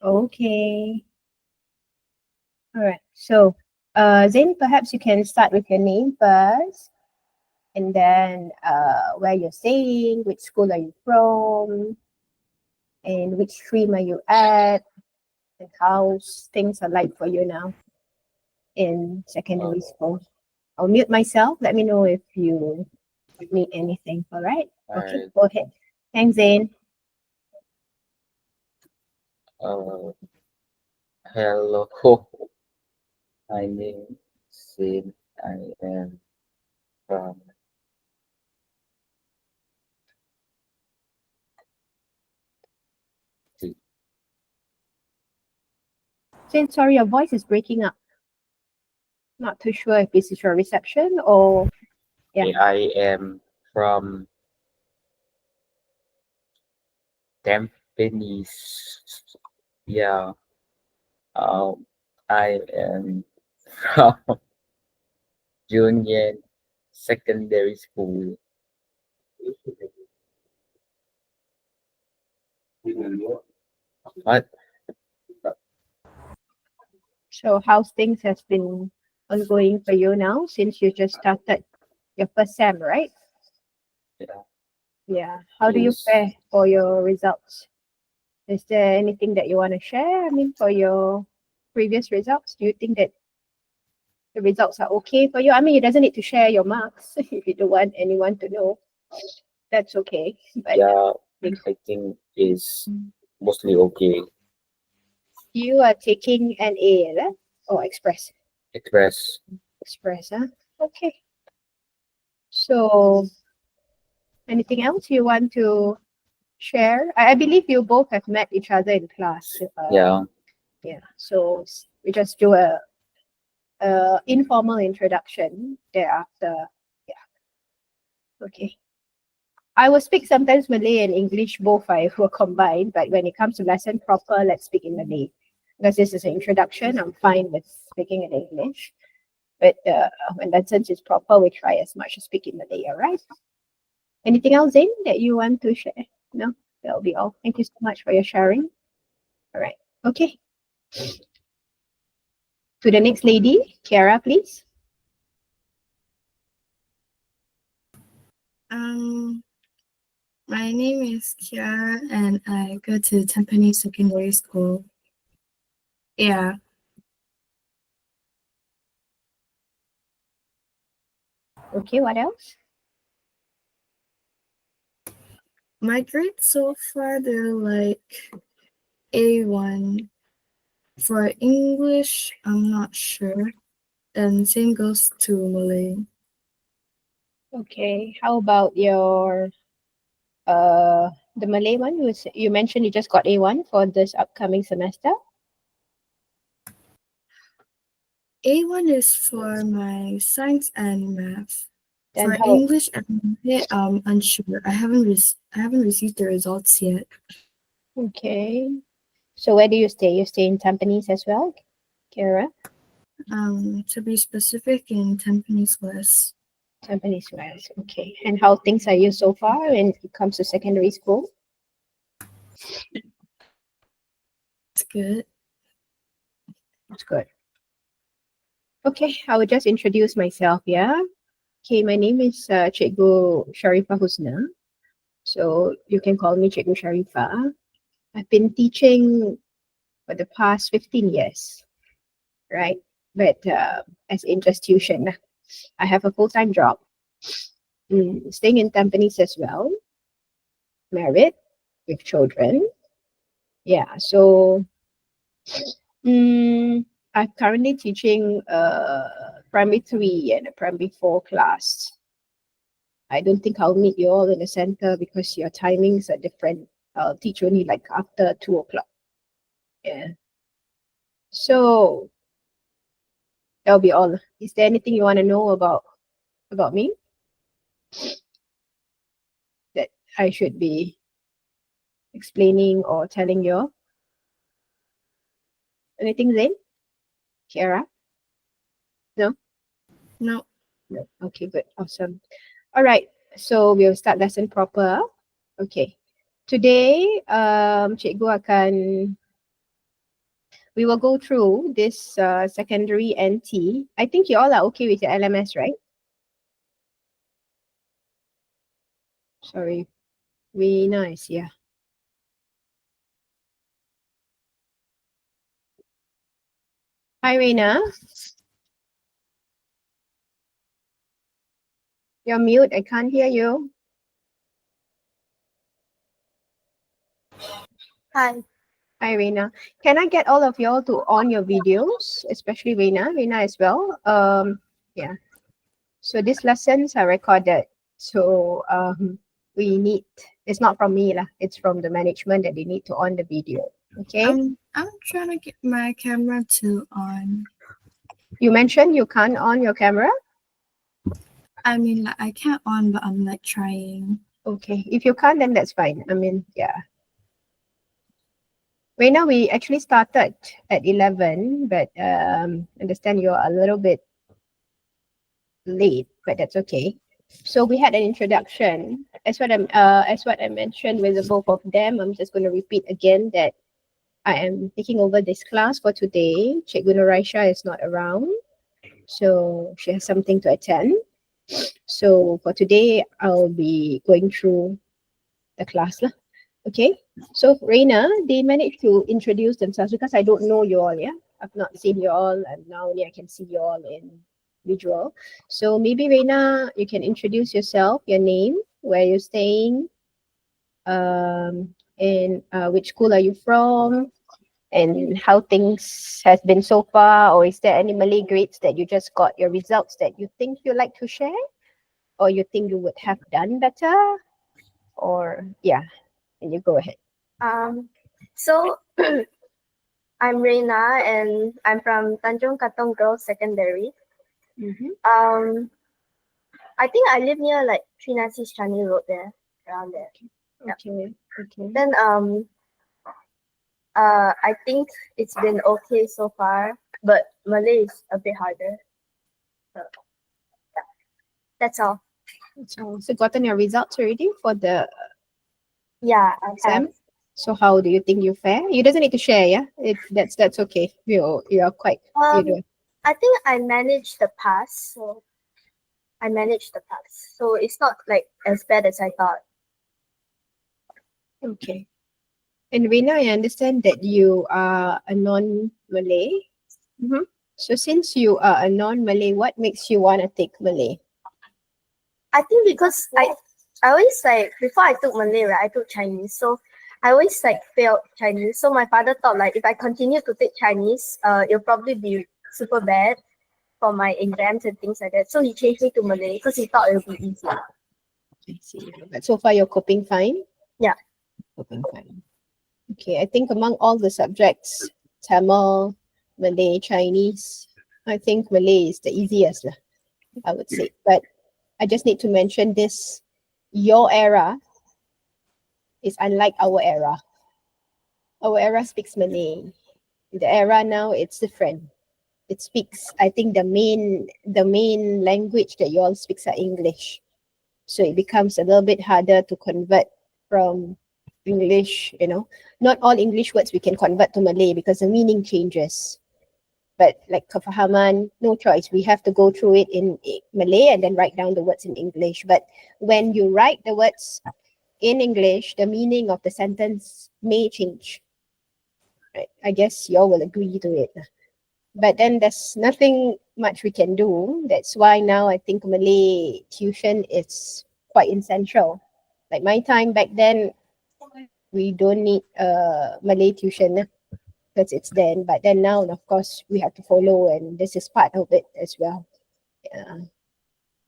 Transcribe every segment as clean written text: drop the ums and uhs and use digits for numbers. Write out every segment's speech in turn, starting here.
Okay. All right. So, Zain, perhaps you can start with your name first, and then where you're staying, which school are you from, and which stream are you at, and how things are like for you now in Uh, secondary school. I'll mute myself. Let me know if you need anything. All right. Okay. I, Go ahead. Thanks, Zain. uh, Hello, my name is Sid. I am from the Zain, sorry, your voice is breaking up. Not too sure if this is your reception or yeah. I am from Tampines. Yeah, I am from Junior Secondary School. What? So how's things has been ongoing for you now since you just started your first sem, right? Yeah, Yeah. How do you is fare for your results? Is there anything that you want to share? I mean, for your previous results, do you think that the results are okay for you? I mean, you doesn't need to share your marks if you don't want anyone to know. That's okay. But yeah, think I think is mostly okay. you are taking an A, right? Or express? Express. Express, huh? Okay. So anything else you want to share? I believe you both have met each other in class. Yeah, Yeah. So we just do a informal introduction thereafter. Yeah. Okay. I will speak sometimes Malay and English, both I will combine, but when it comes to lesson proper, let's speak in Malay. Because this is an introduction, I'm fine with speaking in English. But when lessons is proper, we try as much to speak in Malay, all right? Anything else, Zain, that you want to share? No? That'll be all. Thank you so much for your sharing. All right. Okay. To the next lady, Kiara, please. Um, my name is Kiara and I go to Tampines Secondary School. Yeah, Okay, what else? my grades so far they're like A1. For English, I'm not sure. And same goes to Malay. Okay. How about your the Malay one? You mentioned you just got A1 for this upcoming semester. A1 is for my science and math. Then For how English and Malay, I'm unsure. I haven't received the results yet. okay. So where do you stay? You stay in Tampines as well, Kiara? To be specific, in Tampines West. Tampines West. Okay. And how things are you so far when it comes to secondary school? It's good. That's good. Okay, I will just introduce myself, yeah? Okay, my name is Cikgu Sharifah Husna. So you can call me Cikgu Sharifah. I've been teaching for the past 15 years, right? But as in just tuition, I have a full-time job, staying in Tampines as well, married with children. Yeah, so I'm currently teaching primary 3 and a primary 4 class. I don't think I'll meet you all in the center because your timings are different. I'll teach only like after 2 o'clock. Yeah. So that'll be all. Is there anything you want to know about me that I should be explaining or telling you? Anything, Zain? Kiara? No? No, No. Okay, good. Awesome. All right. So we'll start lesson proper. Okay. Today, cikgu akan we will go through this secondary NT. I think you all are okay with your LMS, right? Sorry, Rina is here. Hi, Rina. You're mute. I can't hear you. Hi. Hi, Reina. Can I get all of y'all to on your videos, especially Reina as well? Yeah. So these lessons are recorded. So we need, it's not from me lah, it's from the management that they need to on the video. Okay. I'm trying to get my camera to on. You mentioned you can't on your camera. I mean, like, I can't on, but I'm like trying. Okay. If you can't, then that's fine. I mean, yeah. Right now we actually started at 11, but understand you're a little bit late, but that's okay. So we had an introduction. As what I mentioned with the both of them, I'm just going to repeat again that I am taking over this class for today. Cikgu Nuraisha is not around, so she has something to attend. So for today, I'll be going through the class lah. Okay. So Reina, they managed to introduce themselves because I don't know you all. Yeah, I've not seen you all, and now only I can see you all in visual. So maybe Reina, you can introduce yourself, your name, where you're staying, and which school are you from, and how things has been so far, or is there any Malay grades that you just got your results that you think you like to share, or you think you would have done better, or yeah, and you go ahead. So I'm Reina and I'm from Tanjung Katong Girls Secondary. Mm-hmm. I think I live near like 396 Changi Road there, around there. Okay. Okay. Then I think it's been okay so far, but Malay is a bit harder. So yeah, that's all. So gotten your results already for the Yeah, I have. exam. So how do you think you fare? You doesn't need to share, yeah. That's okay. You're quite you do. I think I managed the pass, so I managed the pass. So it's not like as bad as I thought. Okay. And Rina, I understand that you are a non-Malay. Mhm. So since you are a non-Malay, what makes you want to take Malay? I think because I always like before I took Malay, right, I took Chinese. So I always like failed Chinese. So my father thought like if I continue to take Chinese, it'll probably be super bad for my exams and things like that. So he changed me to Malay because he thought it would be easier. I see. But so far you're coping fine? Yeah. Coping fine. Okay, I think among all the subjects, Tamil, Malay, Chinese, I think Malay is the easiest, lah, I would say. But I just need to mention this, your era is unlike our era. Our era speaks Malay. The era now, it's different. It speaks, I think the main language that you all speaks are English. So it becomes a little bit harder to convert from English, Not all English words we can convert to Malay because the meaning changes. But like kefahaman, no choice. We have to go through it in Malay and then write down the words in English. But when you write the words in English, the meaning of the sentence may change. Right? I guess you all will agree to it. But then there's nothing much we can do. That's why now I think Malay tuition is quite essential. Like my time back then, we don't need Malay tuition because it's then. But then now, of course, we have to follow, and this is part of it as well. Yeah.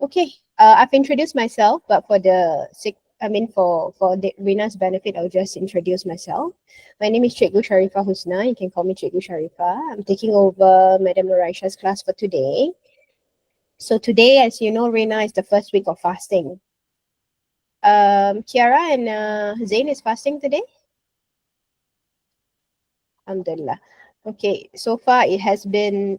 Okay. I've introduced myself, but for Rina's benefit, I'll just introduce myself. My name is Cikgu Sharifah Husna. You can call me Cikgu Sharifah. I'm taking over Madam Nuraisha's class for today. So today, as you know, Rina is the first week of fasting. Kiara and Zain is fasting today. Alhamdulillah. Okay, so far it has been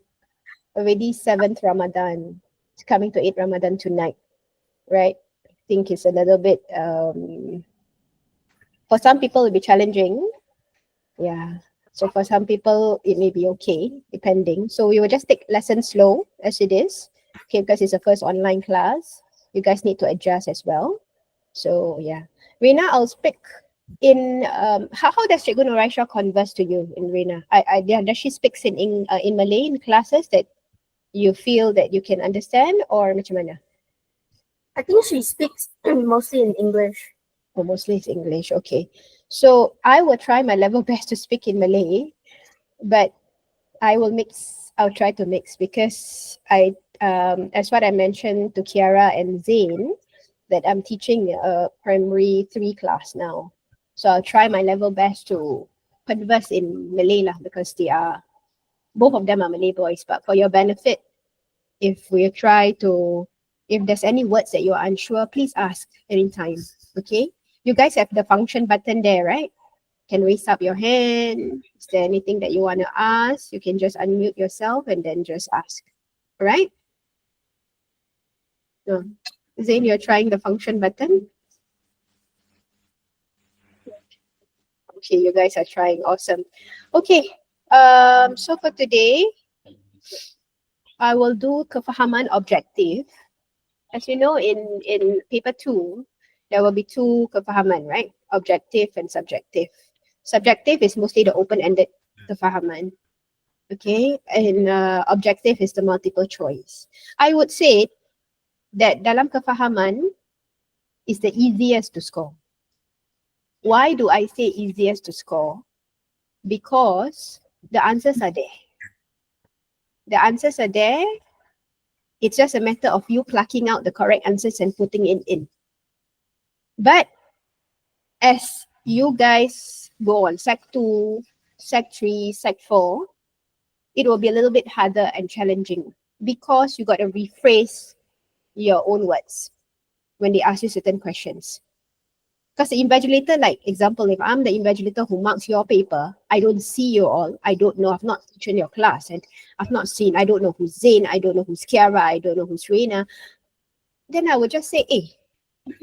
already 7th Ramadan. It's coming to 8th Ramadan tonight, right? I think it's a little bit, for some people it'll be challenging. Yeah. So for some people, it may be okay, depending. So we will just take lessons slow as it is, okay, because it's a first online class. You guys need to adjust as well. So yeah, Rina, I'll speak in how does Cikgu Nuraisha converse to you in Rina? Does she speaks in Malay in classes that you feel that you can understand, or macam mana? I think she speaks mostly in English. Or mostly it's English. Okay, so I will try my level best to speak in Malay, but I'll try to mix because as what I mentioned to Kiara and Zain, that I'm teaching a primary 3 class now. So I'll try my level best to converse in Malay lah, because both of them are Malay boys. But for your benefit, if there's any words that you're unsure, please ask anytime. Okay? You guys have the function button there, right? Can raise up your hand. Is there anything that you want to ask? You can just unmute yourself and then just ask. All right? No. Zain, you're trying the function button? Okay, you guys are trying. Awesome. Okay. So for today, I will do kefahaman objective. As you know, in paper 2, there will be 2 kefahaman, right? Objective and subjective. Subjective is mostly the open-ended kefahaman. Okay, and objective is the multiple choice. I would say that dalam kefahaman is the easiest to score. Why do I say easiest to score? Because the answers are there. The answers are there. It's just a matter of you plucking out the correct answers and putting it in. But as you guys go on Sec 2, Sec 3, Sec 4, it will be a little bit harder and challenging because you got to rephrase your own words when they ask you certain questions. Because the invigilator, like example, if I'm the invigilator who marks your paper, I don't see you all. I don't know. I've not taken your class, and I've not seen. I don't know who's Zain. I don't know who's Kiara. I don't know who's Reina. Then I would just say, hey,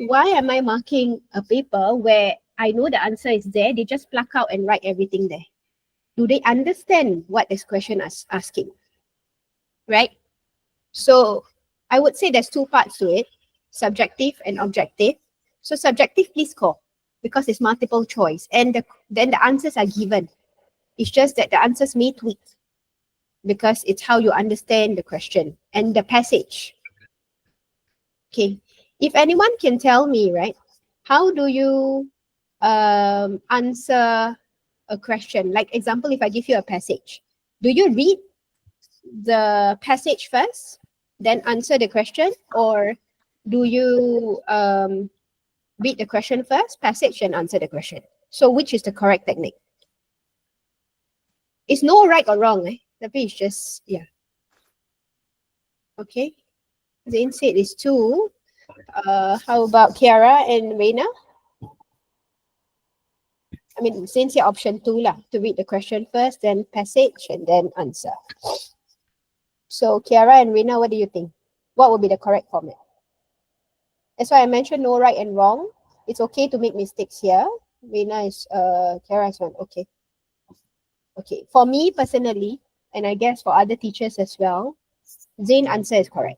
why am I marking a paper where I know the answer is there? They just pluck out and write everything there. Do they understand what this question is asking? Right? So I would say there's 2 parts to it, subjective and objective. So subjective, please score because it's multiple choice, and then the answers are given. It's just that the answers may tweak because it's how you understand the question and the passage. Okay, if anyone can tell me, right, how do you answer a question? Like example, if I give you a passage, do you read the passage first, then answer the question, or do you read the question first, passage, and answer the question? So which is the correct technique? It's no right or wrong, tapi it's just, yeah. Okay. Zain said it's 2. How about Kiara and Reina? I mean, Zain said option 2 lah, to read the question first, then passage, and then answer. So Kiara and Reina, what do you think? What would be the correct format? That's why I mentioned no right and wrong. It's okay to make mistakes here. Reina is Kiara is 1. Okay. Okay. For me personally, and I guess for other teachers as well, Zain answer is correct.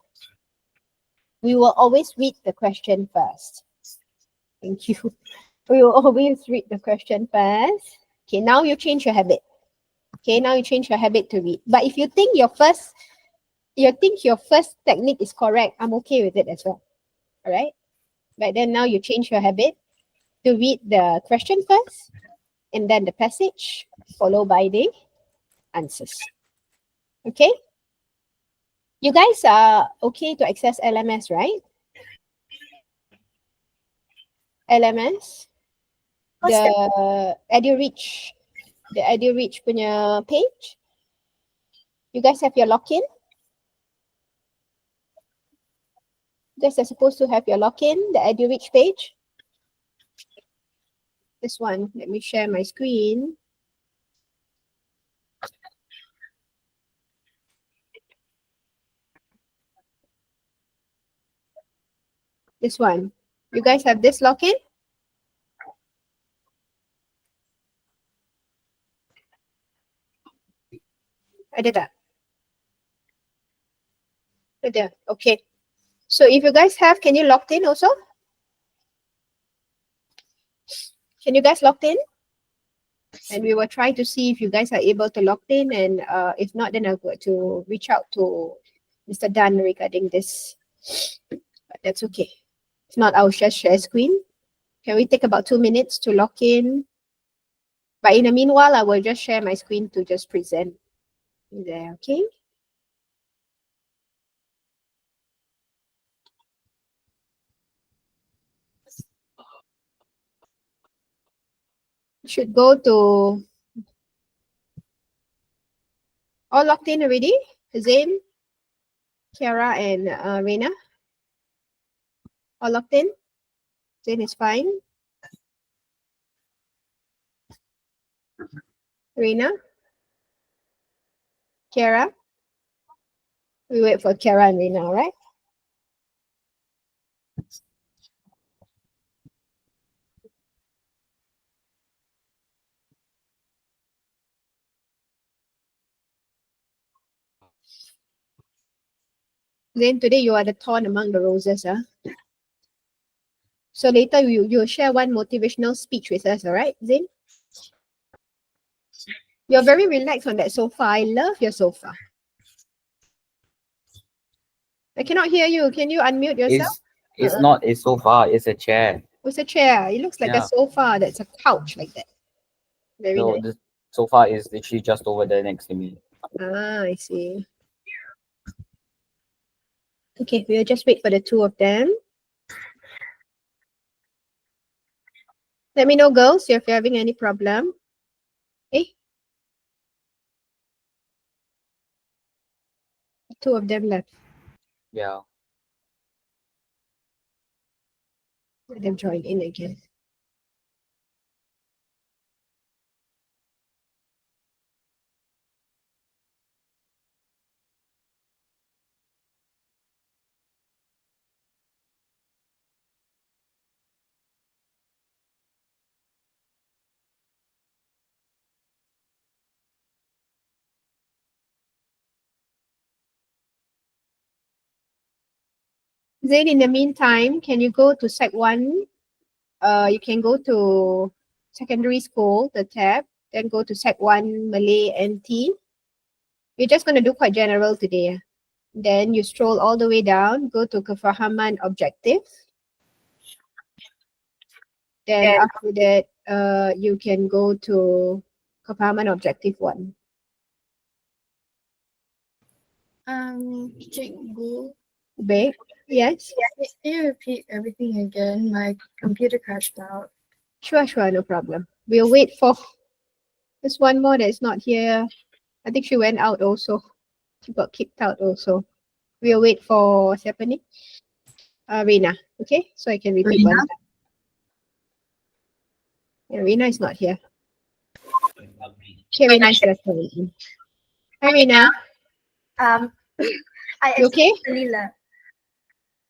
We will always read the question first. Thank you. We will always read the question first. Okay, now you change your habit. Okay, now you change your habit to read. But if you think your first technique is correct, I'm okay with it as well. All right. But then now you change your habit to read the question first, and then the passage, followed by the answers. Okay? You guys are okay to access LMS, right? LMS? The EduReach punya page? You guys have your login? You guys are supposed to have your login, the EduReach page. This one, let me share my screen. This one. You guys have this login? Ada tak? Ada. Okay. So if you guys have, can you logged in also? Can you guys logged in? And we will try to see if you guys are able to log in, and if not, then I'll go to reach out to Mr. Dan regarding this. But that's okay. If not, I'll just share screen. Can we take about 2 minutes to log in? But in the meanwhile, I will just share my screen to just present there, okay? Should go to all logged in already? Zain, Kiara, and Reina? All logged in? Zain is fine. Reina? Kiara? We wait for Kiara and Reina, all right? Then today you are the thorn among the roses, huh? So later you'll share one motivational speech with us, all right, Zain? You're very relaxed on that sofa. I love your sofa. I cannot hear you. Can you unmute yourself? It's not a sofa, it's a chair. It's a chair. It looks like a Yeah. sofa. That's a couch like that. Very No, nice. the sofa is literally just over there next to me. Ah, I see. Okay, we'll just wait for the two of them. Let me know, girls, if you're having any problem. Okay. Two of them left. Yeah. Let them join in again. Zain, in the meantime, can you go to Sec 1? You can go to secondary school, the tab, then go to Sec 1 Malay NT. We're just going to do quite general today. Then you stroll all the way down, go to kefahaman objective. Then after that, you can go to kefahaman objective 1. Cikgu, Baik. Yes. can you repeat everything again? My computer crashed out. Sure, no problem. We'll wait for. There's one more that's not here. I think she went out also. She got kicked out also. We'll wait for siapa ni? Reina. Okay, so I can repeat Reina? one time. Yeah, Reina is not here. Okay, Reina is left already. Hi, Reina. I You okay? accidentally left.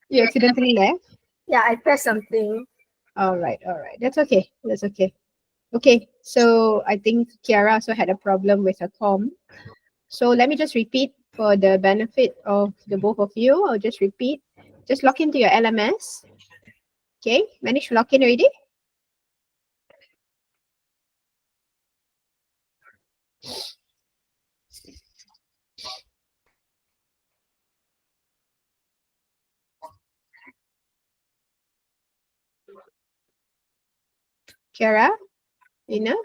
You accidentally left? Yeah, I pressed something. All right. That's okay. Okay, so I think Kiara also had a problem with her com. So let me just repeat for the benefit of the both of you. I'll just repeat. Just log into your LMS. Okay, managed to log in already? Kiara? Rina?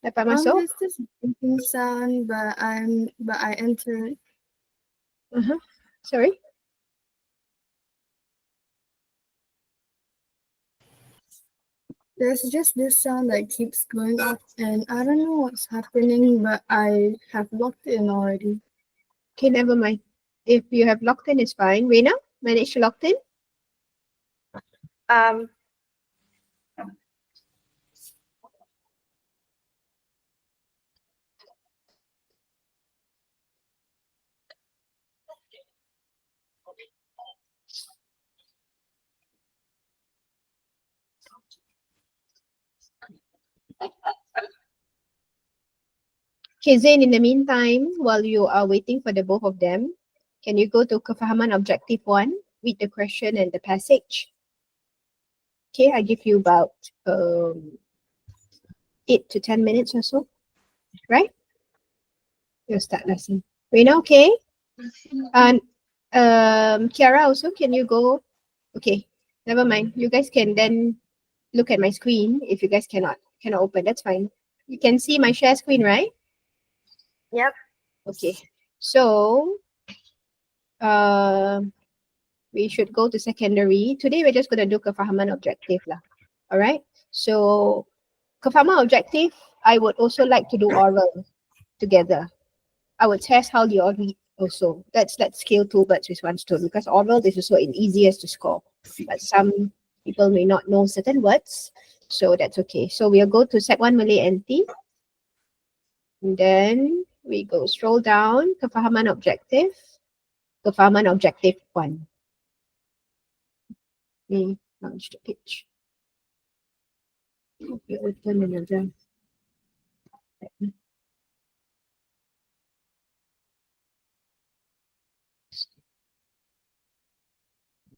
Dapat masuk? There's this beeping sound, but I entered. Sorry? There's just this sound that keeps going off, and I don't know what's happening, but I have logged in already. Okay, never mind. If you have logged in, it's fine. Rina, managed to log in? Okay, Zain, in the meantime, while you are waiting for the both of them, can you go to kefahaman objective 1, read the question and the passage? Okay, I give you about 8 to 10 minutes or so, right? You'll start lesson. Rena, okay? And Kiara also, can you go? Okay, never mind. You guys can then look at my screen. If you guys cannot open, that's fine. You can see my share screen, right? Yep. Okay, so we should go to secondary. Today we're just going to do kefahaman objective lah. All right. So kefahaman objective, I would also like to do oral together. I would test how you all read also. Let's kill two birds with one stone because oral is also in easiest to score. But some people may not know certain words, so that's okay. So we'll go to Sec 1 Malay NT. And then we go scroll down, kefahaman objective 1. Me launch the page. Okay, open another.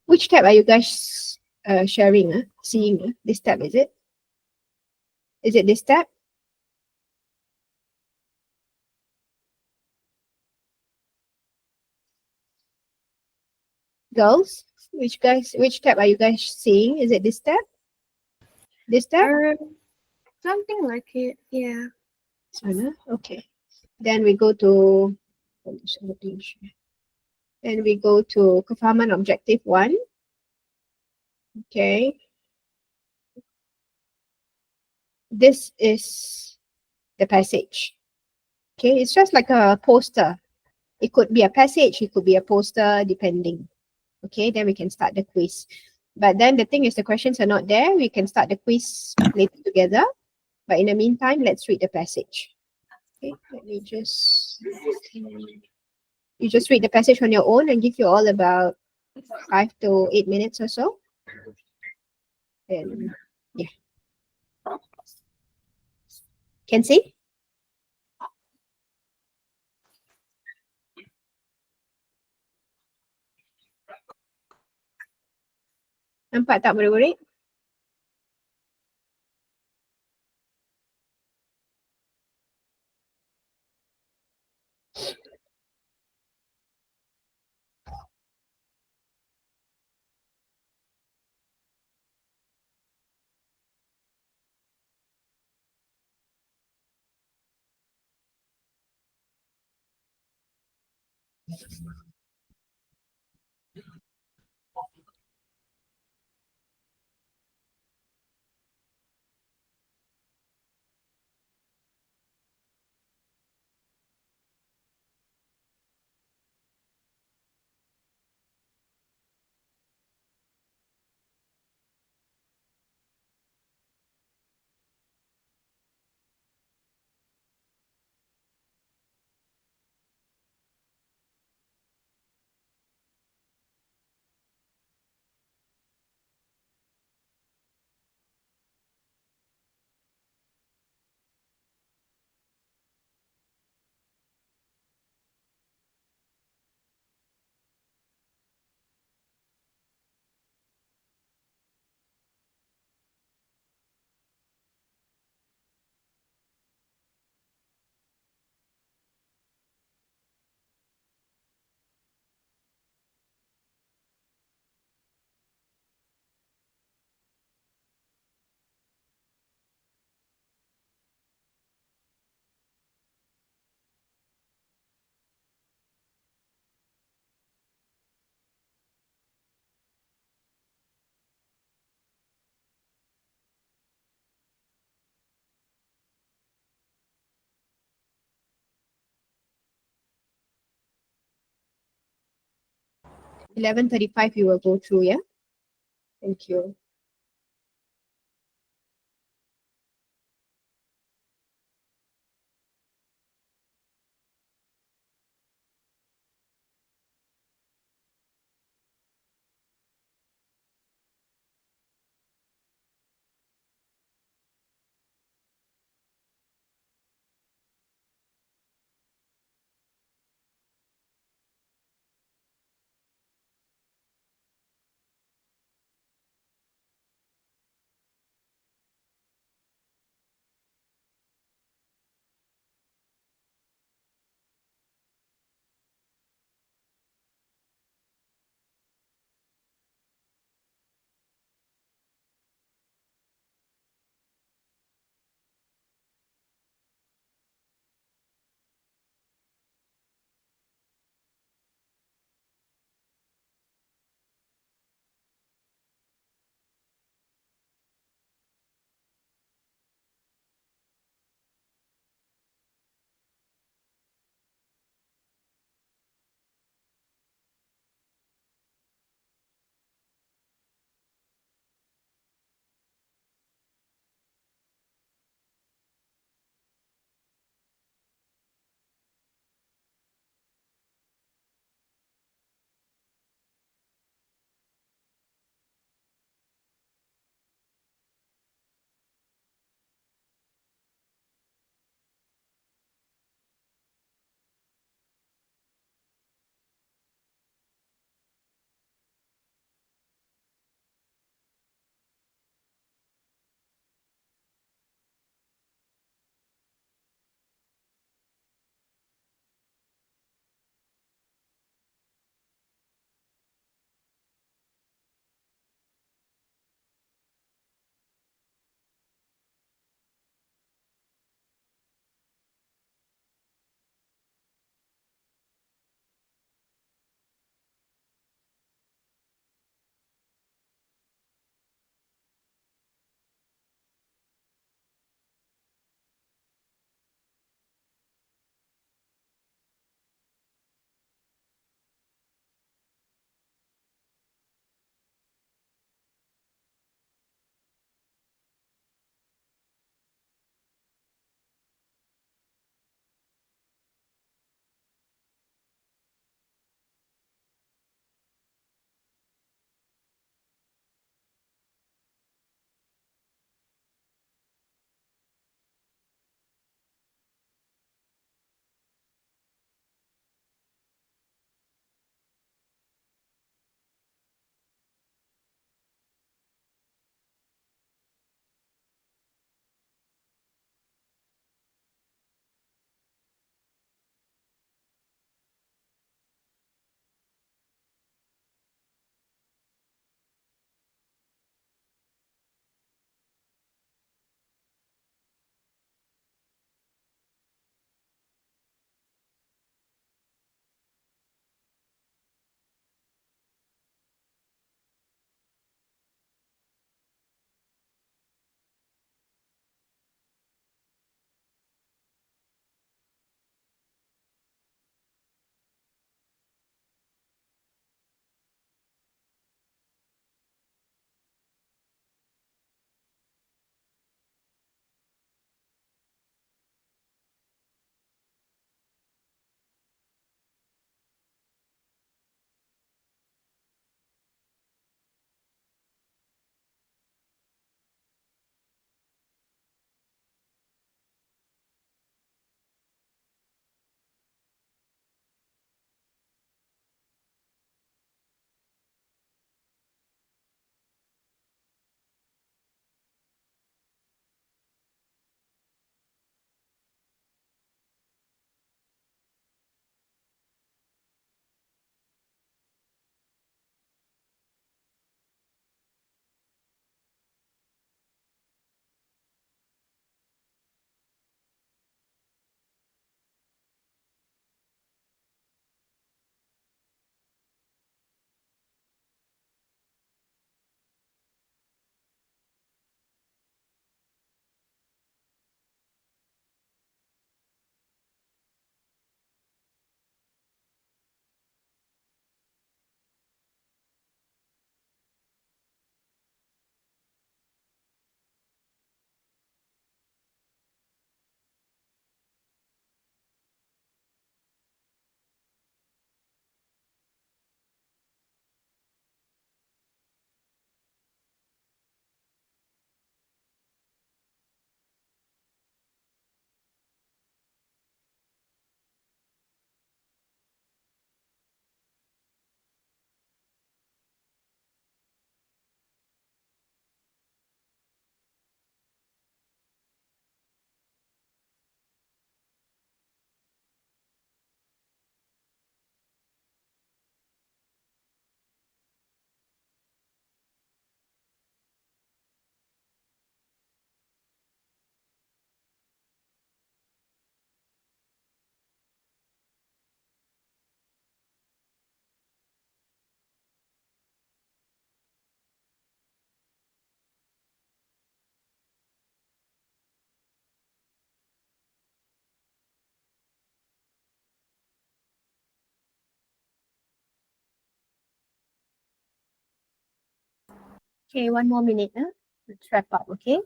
Which tab are you guys sharing? Seeing this tab, is it? Is it this tab? Girls, which tab are you guys seeing? Is it this tab? This tab? Something like it, yeah. Sana? Okay. Then we go to then we go to kefahaman objective 1. Okay. This is the passage. Okay, it's just like a poster. It could be a passage, it could be a poster, depending. Okay, then we can start the quiz. But then the thing is the questions are not there. We can start the quiz later together. But in the meantime, let's read the passage. Okay, let me just... You just read the passage on your own and give you all about 5 to 8 minutes or so. And yeah. Can see? Nampak tak murid-murid? $11:35 you will go through, yeah? Thank you. Okay, 1 more minute. Let's wrap up, okay?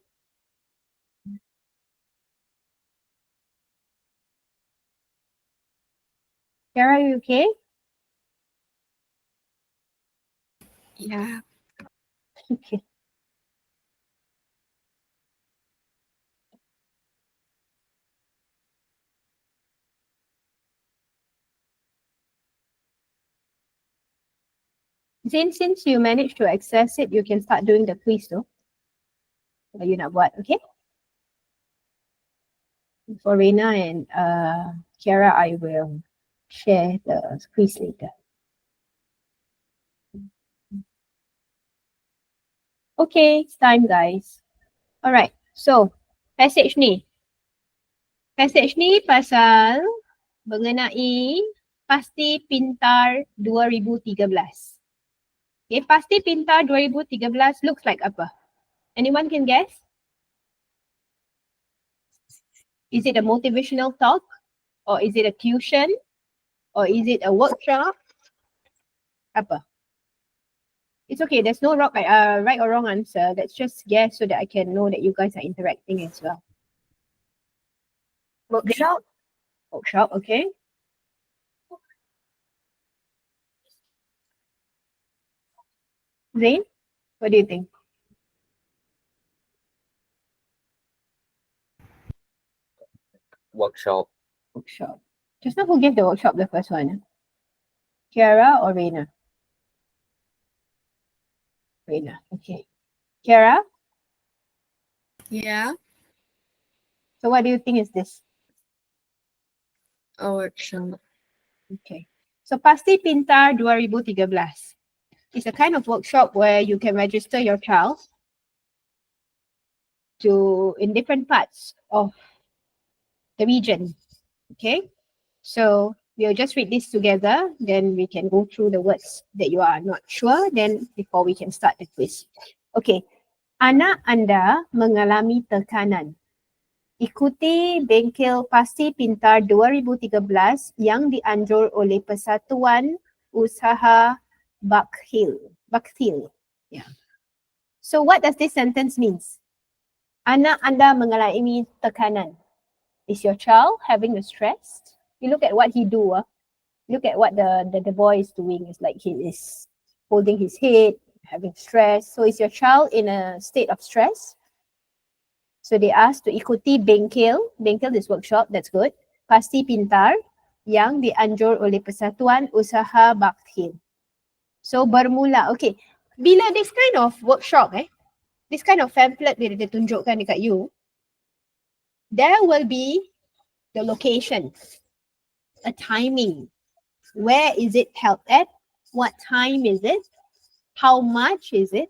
Sarah, are you okay? Yeah. Okay. Since you managed to access it, you can start doing the quiz though. You nak buat, okay? For Reina and Kiara, I will share the quiz later. Okay, it's time guys. Alright, so passage ni. Passage ni pasal mengenai Pasti Pintar 2013. Okay, Pasti Pintar 2013 looks like apa? Anyone can guess? Is it a motivational talk? Or is it a tuition? Or is it a workshop? Apa? It's okay. There's no right or wrong answer. Let's just guess so that I can know that you guys are interacting as well. Workshop. Workshop, okay. Zain, what do you think? Workshop. Workshop. Just now who gave the workshop the first one? Kiara or Reina? Reina, okay. Kiara, Yeah. so what do you think is this? A workshop. Okay. So Pasti Pintar 2013 is a kind of workshop where you can register your child in different parts of the region. Okay. So we'll just read this together, then we can go through the words that you are not sure, then before we can start the quiz. Okay. Anak anda mengalami tekanan. Ikuti bengkel Pasti Pintar 2013 yang dianjur oleh Persatuan Usaha Bakthil. Yeah. So what does this sentence means? Anak anda mengalami tekanan. Is your child having a stress? You look at what he do. Look at what the boy is doing. It's like he is holding his head, having stress. So is your child in a state of stress? So they asked to ikuti bengkel is workshop, that's good. Pasti Pintar yang dianjur oleh Persatuan Usaha Bakthil. So bermula, okay. Bila this kind of workshop, this kind of pamphlet bila dia tunjukkan dekat you, there will be the location, a timing. Where is it held at? What time is it? How much is it?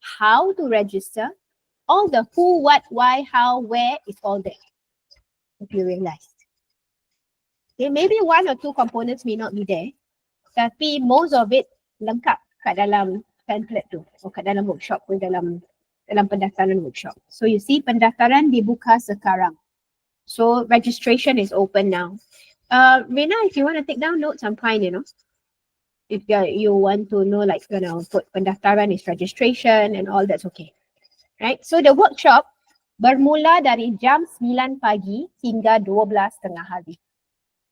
How to register? All the who, what, why, how, where is all there. If you realized. Okay, maybe one or two components may not be there, tapi most of it lengkap kat dalam pamphlet tu, atau kat dalam workshop tu, dalam pendaftaran workshop. So you see, pendaftaran dibuka sekarang. So registration is open now. Reina, if you want to take down notes, I'm fine, you know. If you want to know, like, you know, put pendaftaran is registration and all, that's okay. Right? So the workshop bermula dari jam 9 pagi hingga 12 tengah hari.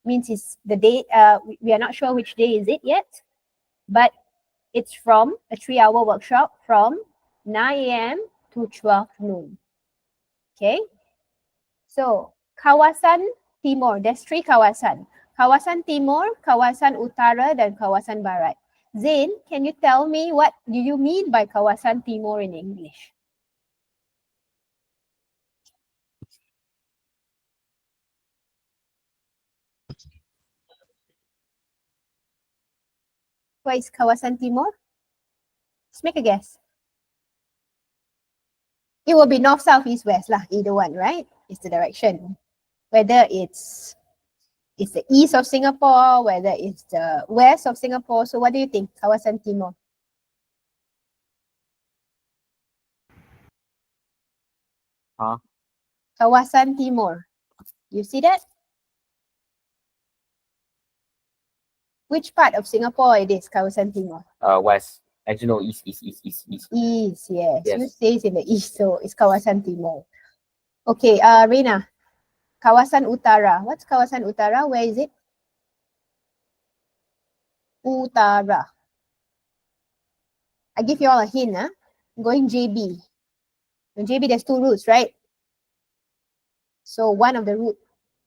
Means it's the day, we are not sure which day is it yet, but it's from a 3-hour workshop from 9 a.m. to 12 noon. Okay? So, kawasan timur, there's 3 kawasan. Kawasan timur, kawasan utara, dan kawasan barat. Zain, can you tell me what do you mean by kawasan timur in English? What is kawasan timur? Let's make a guess. It will be north, south, east, west lah. Either one, right? It's the direction. Whether it's the east of Singapore, whether it's the west of Singapore. So what do you think? Kawasan timur. Huh? Kawasan timur. You see that? Which part of Singapore it is, kawasan timur? West. Actually, no, east. East, yes. Yes. You stays in the east, so it's kawasan timur. Okay, Reina, kawasan utara. What's kawasan utara? Where is it? Utara. I give you all a hint, going JB. In JB, there's two routes, right? So one of the route,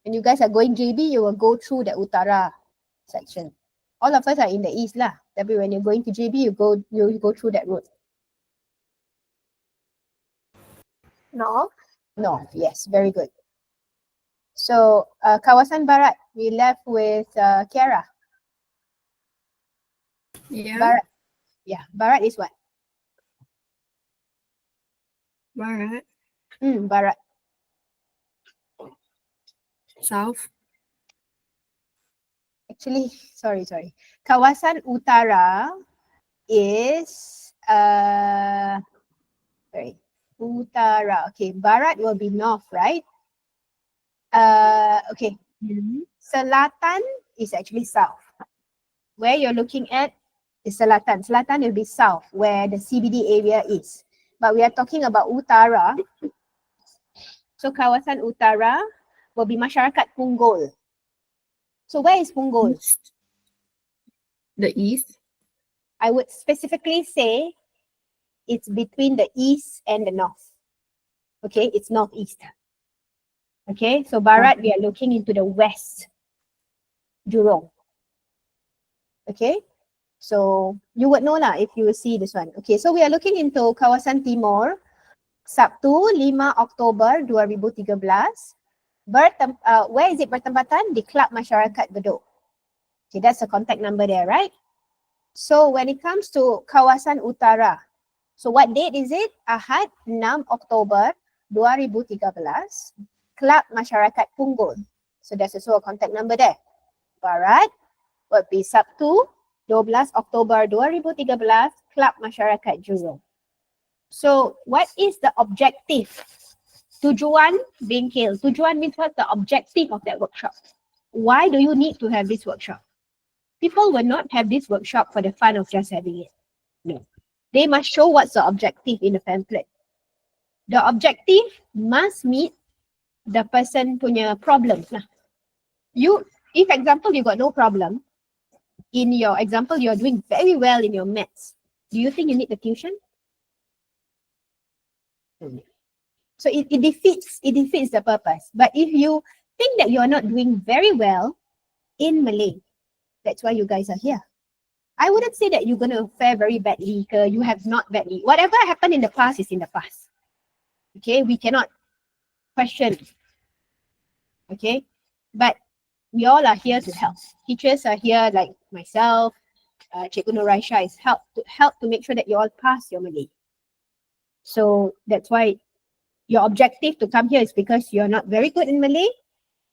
when you guys are going JB, you will go through the Utara section. All of us are in the east lah. But when you're going to JB, you go through that route. No. No, yes, very good. So kawasan barat, we left with Kiara. Yeah. Barat. Yeah, barat is what? Barat. Barat. South. Actually, sorry. Kawasan utara is sorry. Utara. Okay, barat will be north, right? Okay. Selatan is actually south. Where you're looking at is Selatan. Selatan will be south, where the CBD area is. But we are talking about utara. So kawasan utara will be masyarakat Punggol. So where is Punggol? East. The east. I would specifically say it's between the east and the north. Okay, it's northeast. Okay, so barat, we are looking into the west, Jurong. Okay, so you would know lah if you will see this one. Okay, so we are looking into kawasan timur, Sabtu 5 Oktober 2013. Where is it bertempatan? Di Kelab Masyarakat Bedok. Okay, that's the contact number there, right? So when it comes to kawasan utara, so what date is it? Ahad 6 Oktober 2013, Kelab Masyarakat Punggol. So there's also a contact number there. Barat would be Sabtu 12 Oktober 2013, Kelab Masyarakat Jurong. So what is the objective? Tujuan bengkel. Tujuan means what's the objective of that workshop? Why do you need to have this workshop? People will not have this workshop for the fun of just having it. No. They must show what's the objective in the pamphlet. The objective must meet the person punya problems lah. If example, you got no problem, in your example, you're doing very well in your maths, do you think you need the tuition? So it defeats the purpose. But if you think that you're not doing very well in Malay, that's why you guys are here. I wouldn't say that you're going to fare very badly. You have not badly. Whatever happened in the past is in the past. Okay, we cannot question. Okay, but we all are here to help. Teachers are here, like myself, Cikgu Nuraisha is help to make sure that you all pass your Malay. So that's why your objective to come here is because you're not very good in Malay.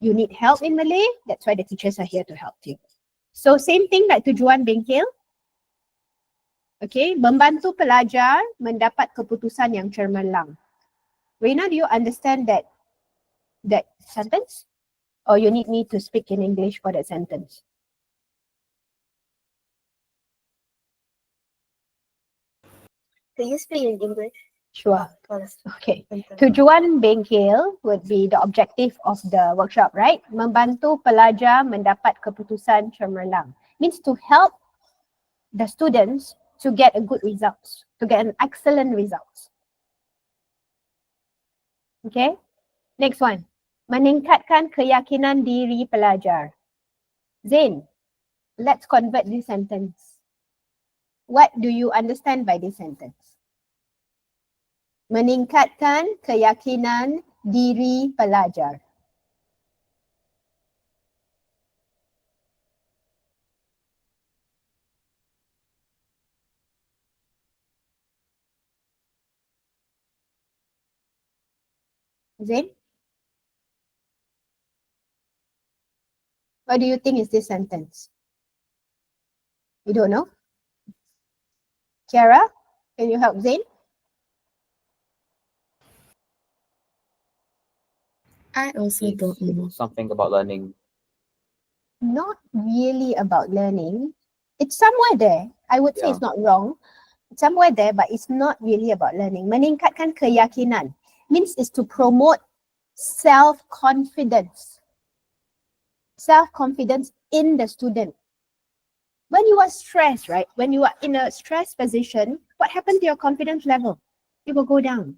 You need help in Malay. That's why the teachers are here to help you. So same thing like tujuan bengkel. Okay, membantu pelajar mendapat keputusan yang cemerlang. Reina, do you understand that sentence? Or you need me to speak in English for that sentence? Can you speak in English? Sure. First. Okay. Tujuan bengkel would be the objective of the workshop, right? Membantu pelajar mendapat keputusan cemerlang. Means to help the students to get a good results, to get an excellent results. Okay. Next one. Meningkatkan keyakinan diri pelajar. Zain, let's convert this sentence. What do you understand by this sentence? Meningkatkan keyakinan diri pelajar. Zain? What do you think is this sentence? You don't know? Kiara, can you help Zain? I also don't know. Something about learning. Not really about learning. It's somewhere there. I would say it's not wrong. somewhere there, but it's not really about learning. Meningkatkan keyakinan means is to promote self-confidence. Self-confidence in the student. When you are stressed, right? When you are in a stress position, what happens to your confidence level? It will go down.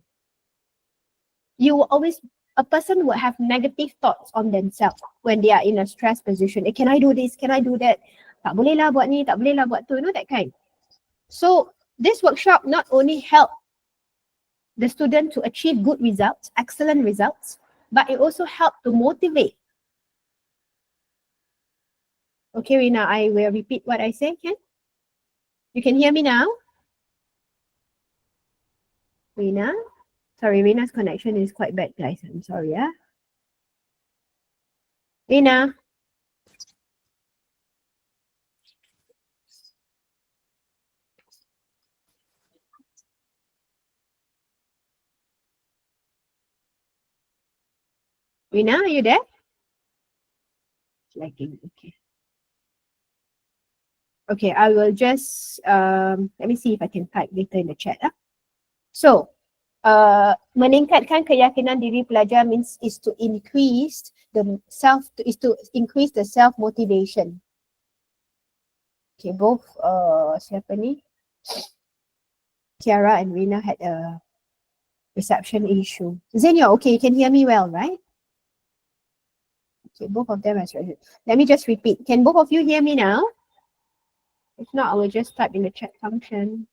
You will always, a person will have negative thoughts on themselves when they are in a stress position. Can I do this? Can I do that? Tak boleh lah buat ni, tak boleh lah buat tu, you know that kind. So this workshop not only help the student to achieve good results, excellent results, but it also help to motivate. Okay, Rina, I will repeat what I say, can? You can hear me now? Rina? Sorry, Rina's connection is quite bad, guys. I'm sorry, yeah? Rina? Rina, are you there? Lagging, okay. Okay, I will just, let me see if I can type later in the chat. So, meningkatkan keyakinan diri pelajar means is to increase the self-motivation. Okay, both, siapa ni? Kiara and Rina had a reception issue. Zain, you're okay, you can hear me well, right? Okay, both of them as well. Let me just repeat. Can both of you hear me now? If not, I will just type in the chat function.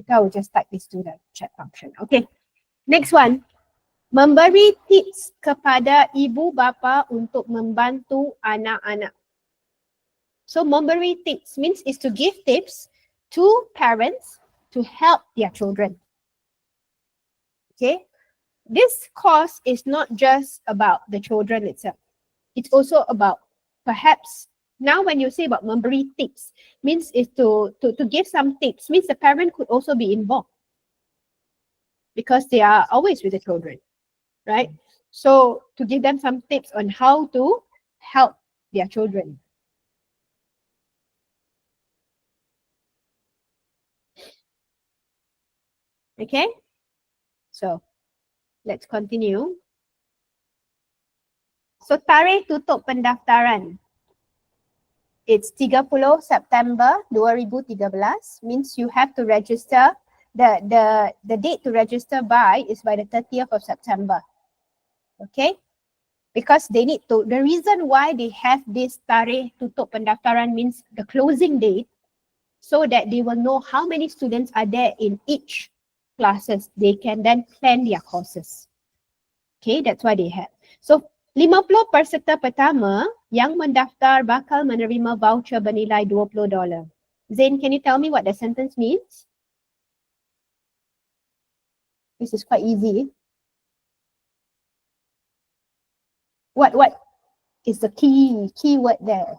I will just type this to the chat function. Okay, next one. Memberi tips kepada ibu bapa untuk membantu anak-anak. So memberi tips means is to give tips to parents to help their children. Okay, this course is not just about the children itself. It's also about perhaps now when you say about memberi tips means is to give some tips means the parent could also be involved because they are always with the children, right? So to give them some tips on how to help their children. Okay, so let's continue. So tarikh tutup pendaftaran. It's 30 September 2013 means you have to register. The date to register by is by the 30th of September. Okay, because they need to, the reason why they have this tarikh tutup pendaftaran means the closing date, so that they will know how many students are there in each classes. They can then plan their courses. Okay, that's why they have. So 50 peserta pertama yang mendaftar bakal menerima voucher bernilai $20. Zain, can you tell me what the sentence means? This is quite easy. What is the key word there?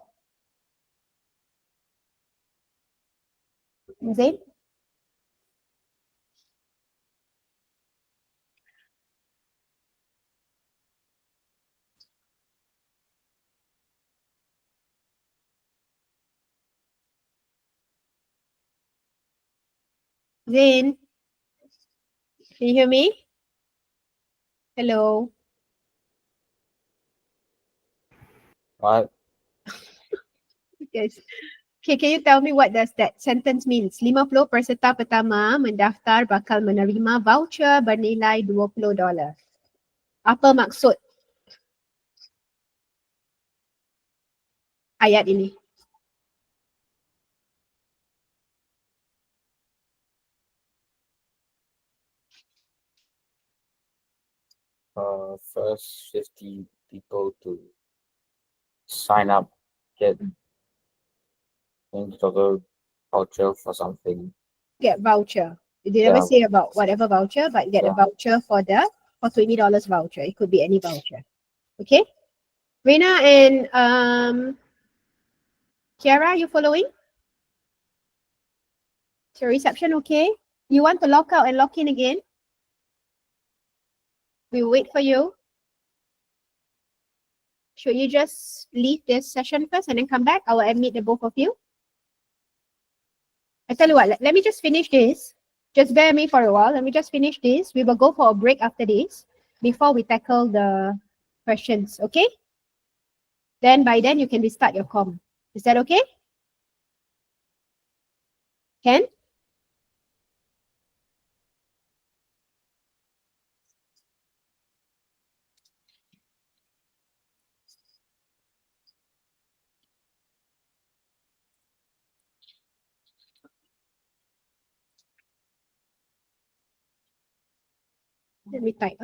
Zain? Zain? Can you hear me? Hello? What? Yes. Okay, can you tell me what does that sentence means? 50 peserta pertama mendaftar bakal menerima voucher bernilai $20. Apa maksud ayat ini? First 50 people to sign up, get total voucher for something. Get voucher. They never say about whatever voucher, but get a voucher for $20 voucher. It could be any voucher. Okay? Reina and Kiara, you following? Is your reception okay? You want to log out and log in again? We'll wait for you. Should you just leave this session first and then come back? I will admit the both of you. I tell you what, let me just finish this. Just bear me for a while. Let me just finish this. We will go for a break after this before we tackle the questions, okay? Then by then you can restart your com. Is that okay? Can? Let me type.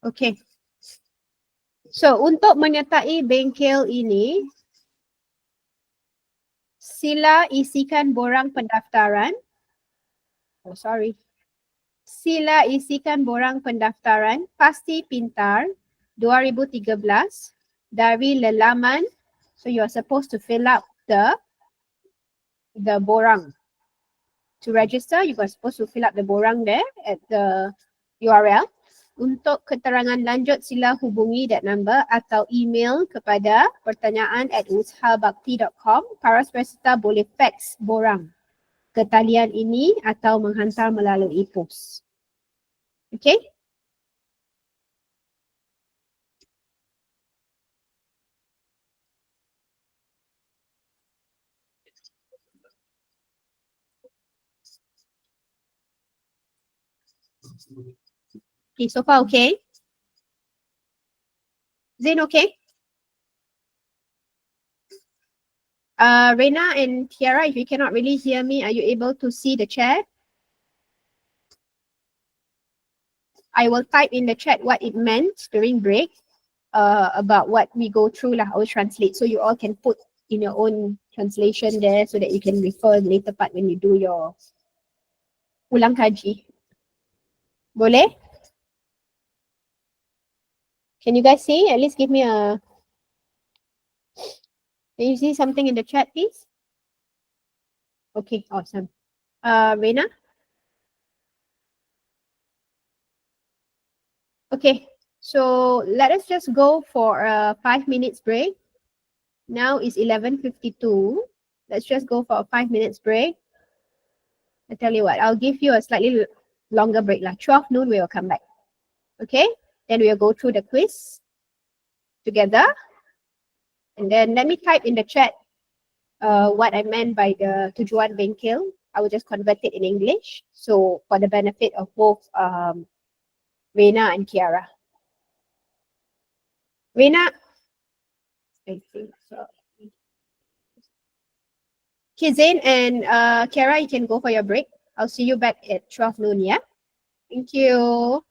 Okay. So, untuk menyertai bengkel ini, sila isikan borang pendaftaran. Oh, sorry. Sila isikan borang pendaftaran Pasti Pintar 2013 dari lelaman. So, you are supposed to fill up the borang. To register, you are supposed to fill up the borang there at the URL. Untuk keterangan lanjut, sila hubungi that number atau email kepada pertanyaan@usahabakti.com. Para peserta boleh fax borang ke talian ini atau menghantar melalui pos. Okay? Okay, so far okay? Zain okay? Reina and Tiara, if you cannot really hear me, are you able to see the chat? I will type in the chat what it meant during break about what we go through lah. I will translate so you all can put in your own translation there so that you can refer later part when you do your ulang kaji. Boleh? Can you guys see? At least give me a... Can you see something in the chat, please? Okay, awesome. Reina? Okay, so let us just go for a 5 minutes break. Now it's 11:52. Let's just go for a 5 minutes break. I tell you what, I'll give you a slightly longer break. Like 12 noon, we will come back. Okay, then we'll go through the quiz together. And then let me type in the chat what I meant by the tujuan bengkel. I will just convert it in English. So for the benefit of both Reina and Kiara. Reina, I think so. Okay, Zain and Kiara, you can go for your break. I'll see you back at 12 noon, yeah? Thank you.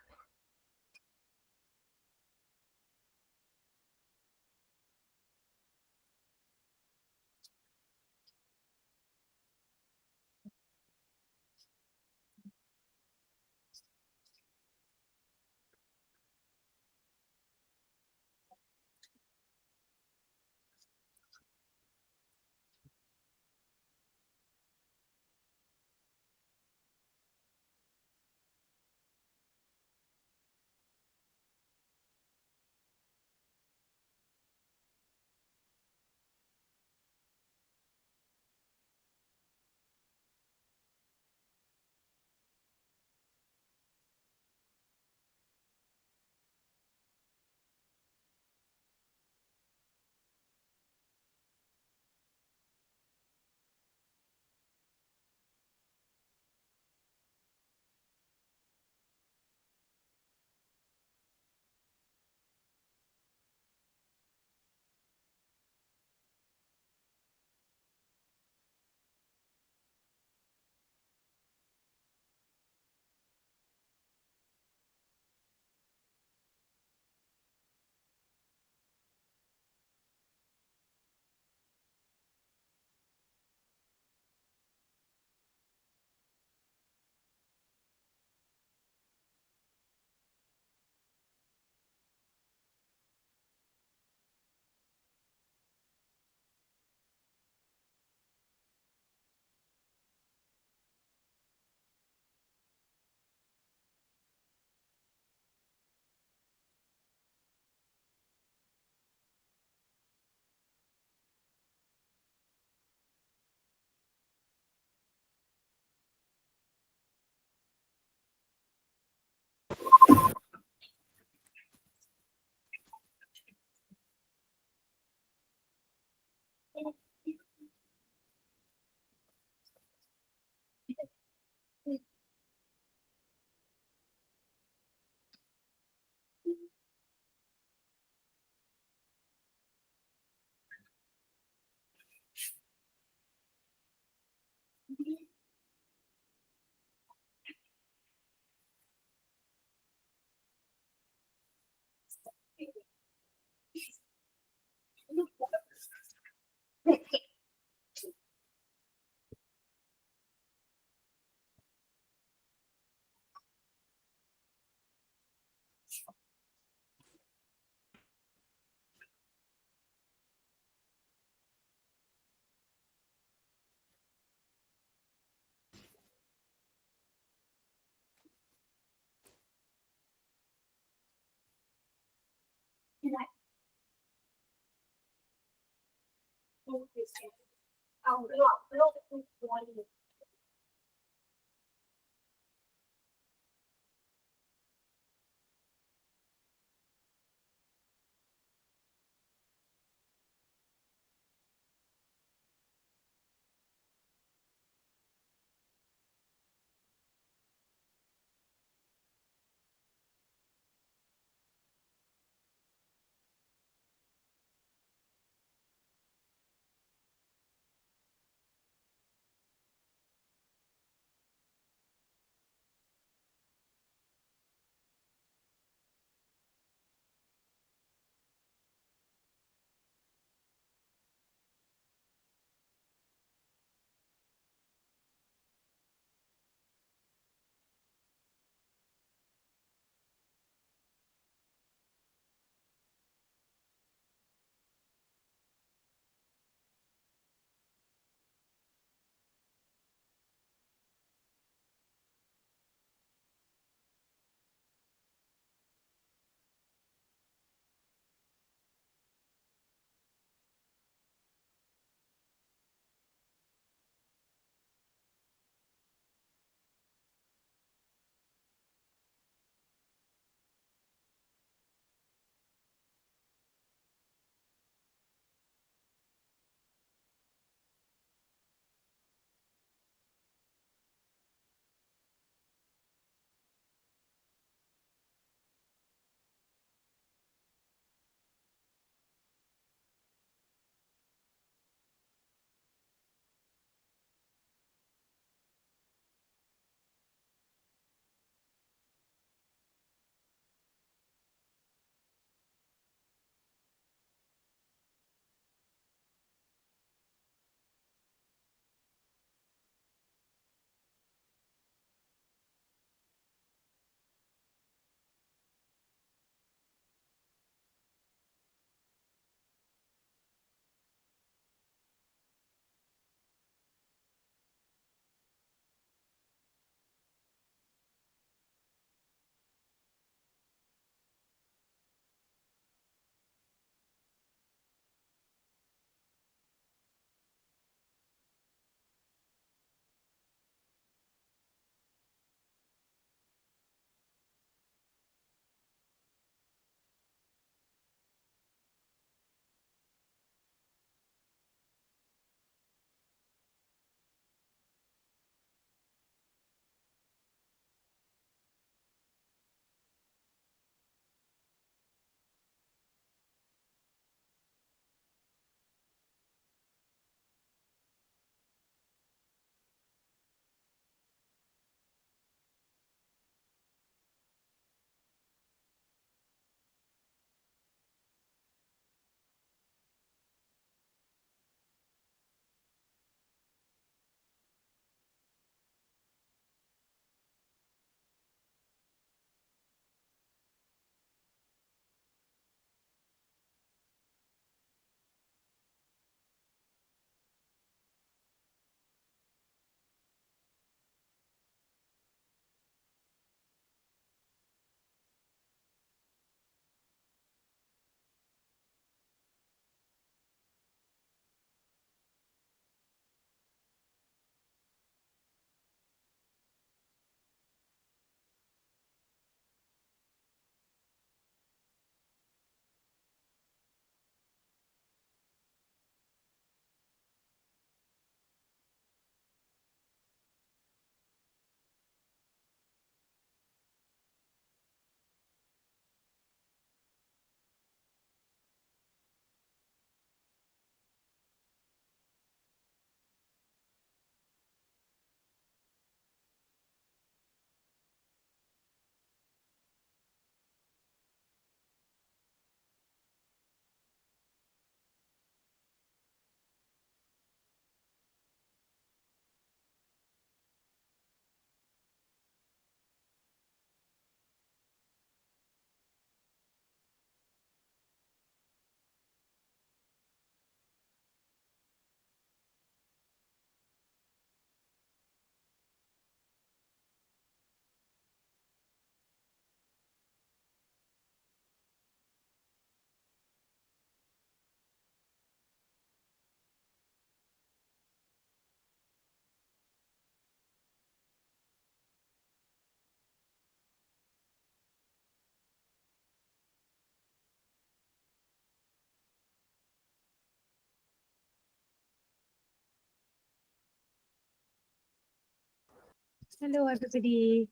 Hello, everybody.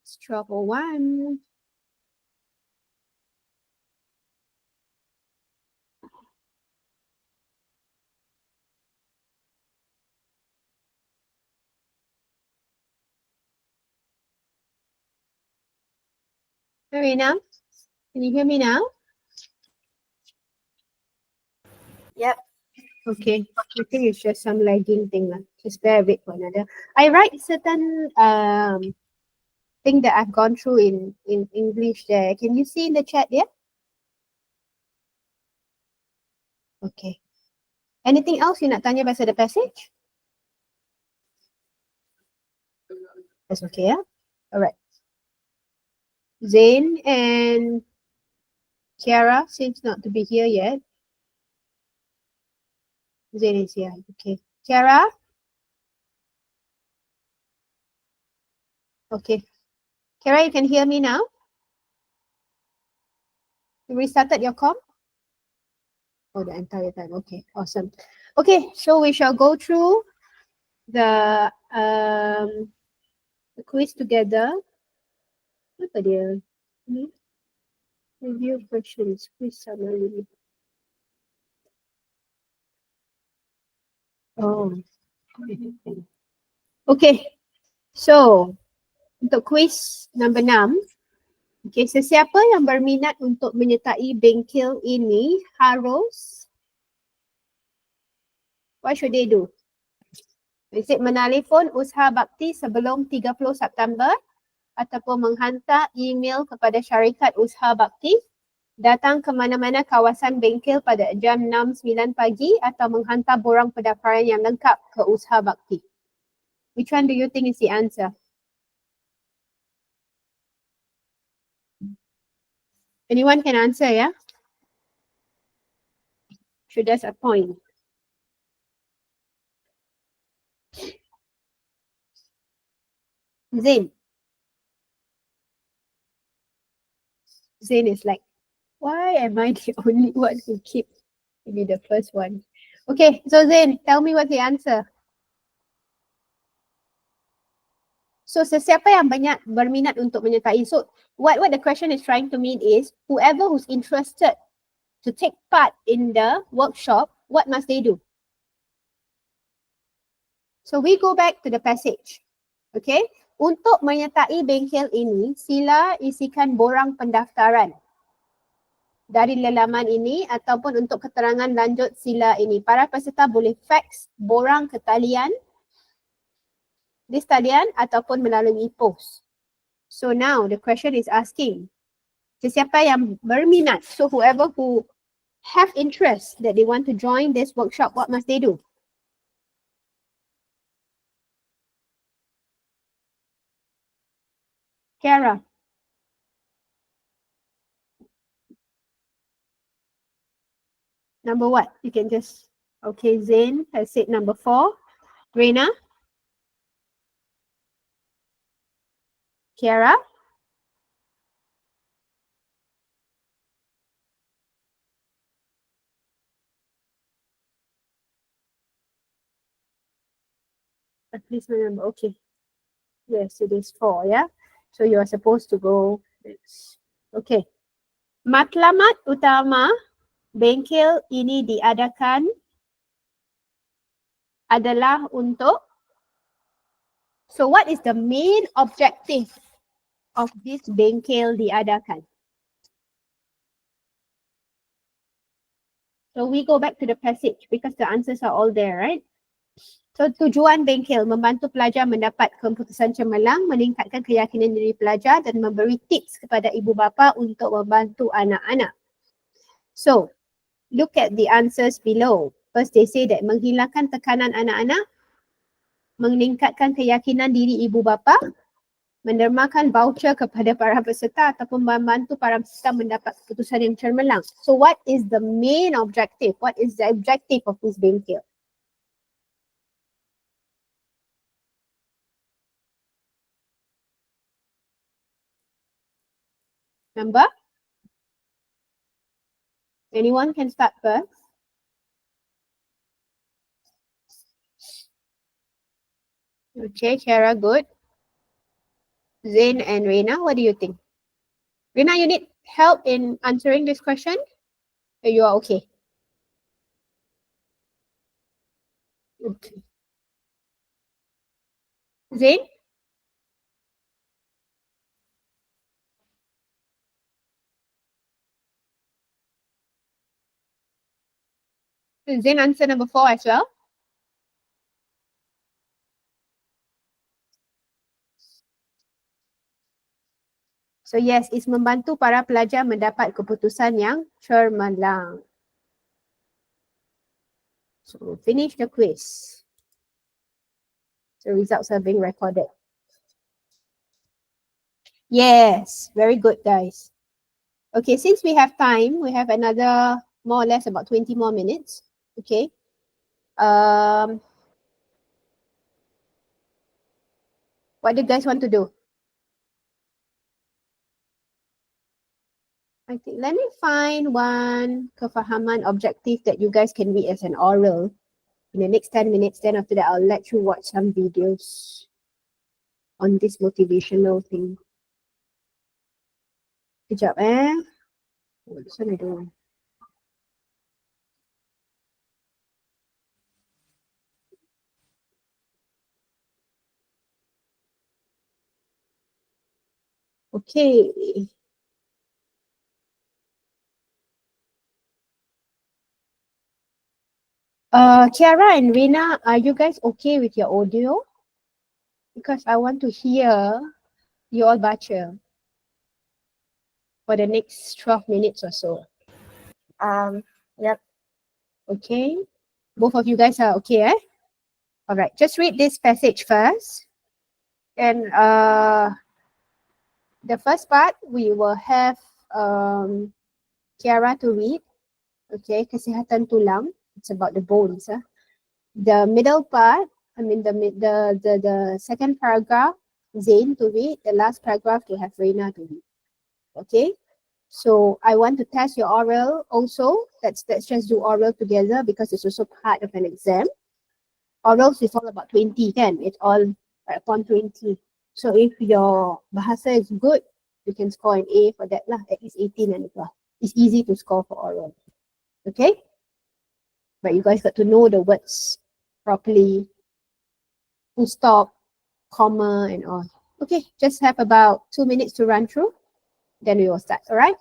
It's 12:01. Marina, can you hear me now? Yep. Okay. I think it's just some lagging thing. Just bear with one another. I write certain thing that I've gone through in English there. Can you see in the chat there? Okay. Anything else you nak tanya pasal the passage? That's okay, yeah? Alright. Zain and Kiara seems not to be here yet. Zain is here. Okay. Kiara? Okay. Kiara, you can hear me now? You restarted your com? Oh, the entire time. Okay, awesome. Okay, so we shall go through the quiz together. Apa dia? Ni? Review questions, quiz summary. Oh. Okay, so untuk quiz number 6. Okay, sesiapa yang berminat untuk menyertai bengkel ini harus, what should they do? Is it menelefon usaha bakti sebelum 30 September ataupun menghantar email kepada syarikat usaha bakti, datang ke mana-mana kawasan bengkel pada jam 6-9 pagi atau menghantar borang pendaftaran yang lengkap ke usaha bakti? Which one do you think is the answer? Anyone can answer, yeah? Should there's a point. Zain. Zain is like, why am I the only one who keep to be the first one? Okay, so Zain, tell me what's the answer. So sesiapa yang berminat untuk menyertai. So what the question is trying to mean is whoever who's interested to take part in the workshop, what must they do? So we go back to the passage. Okay, untuk menyertai bengkel ini, sila isikan borang pendaftaran dari laman ini ataupun untuk keterangan lanjut sila ini. Para peserta boleh fax borang ke talian di talian ataupun melalui pos. So now the question is asking, sesiapa yang berminat, so whoever who have interest that they want to join this workshop, what must they do? Kiara. Number what? You can just, okay, Zain has said number 4. Reina? Kiara? Please remember, okay. Yes, it is 4, yeah? So you are supposed to go next. Okay. Matlamat utama bengkel ini diadakan adalah untuk, so what is the main objective of this bengkel diadakan? So we go back to the passage because the answers are all there, right? So tujuan bengkel membantu pelajar mendapat keputusan cemerlang, meningkatkan keyakinan diri pelajar dan memberi tips kepada ibu bapa untuk membantu anak-anak. So look at the answers below. First they say that menghilangkan tekanan anak-anak, meningkatkan keyakinan diri ibu bapa, mendermakan voucher kepada para peserta ataupun membantu para peserta mendapat keputusan yang cemerlang. So what is the main objective? What is the objective of this bengkel? Number? Anyone can start first. Okay, Kiara, good. Zain and Reina, what do you think? Reina, you need help in answering this question? Or you are okay? Okay. Zain? Zain answer number 4 as well. So yes, it's membantu para pelajar mendapat keputusan yang cemerlang. So finish the quiz. The results are being recorded. Yes, very good, guys. Okay, since we have time, we have another more or less about 20 more minutes. Okay. What do you guys want to do? I think let me find one kefahaman objective that you guys can read as an oral in the next 10 minutes. Then after that, I'll let you watch some videos on this motivational thing. Kejap Oh, this one I don't want. Okay. Kiara and Rina, are you guys okay with your audio? Because I want to hear you all baca for the next 12 minutes or so. Yep. Okay. Both of you guys are okay, eh? All right. Just read this passage first. And the first part, we will have Kiara to read. Okay. Kesihatan tulang. It's about the bones. The middle part, I mean the second paragraph, Zain to read. The last paragraph to have Reina to read. Okay. So I want to test your oral also. Let's just do oral together because it's also part of an exam. Orals is all about 20 kan? It's all upon 20. So if your bahasa is good, you can score an A for that lah, at least 18 and above. It's easy to score for oral. Okay? But you guys got to know the words properly. Full stop, comma and all. Okay, just have about 2 minutes to run through. Then we will start, all right?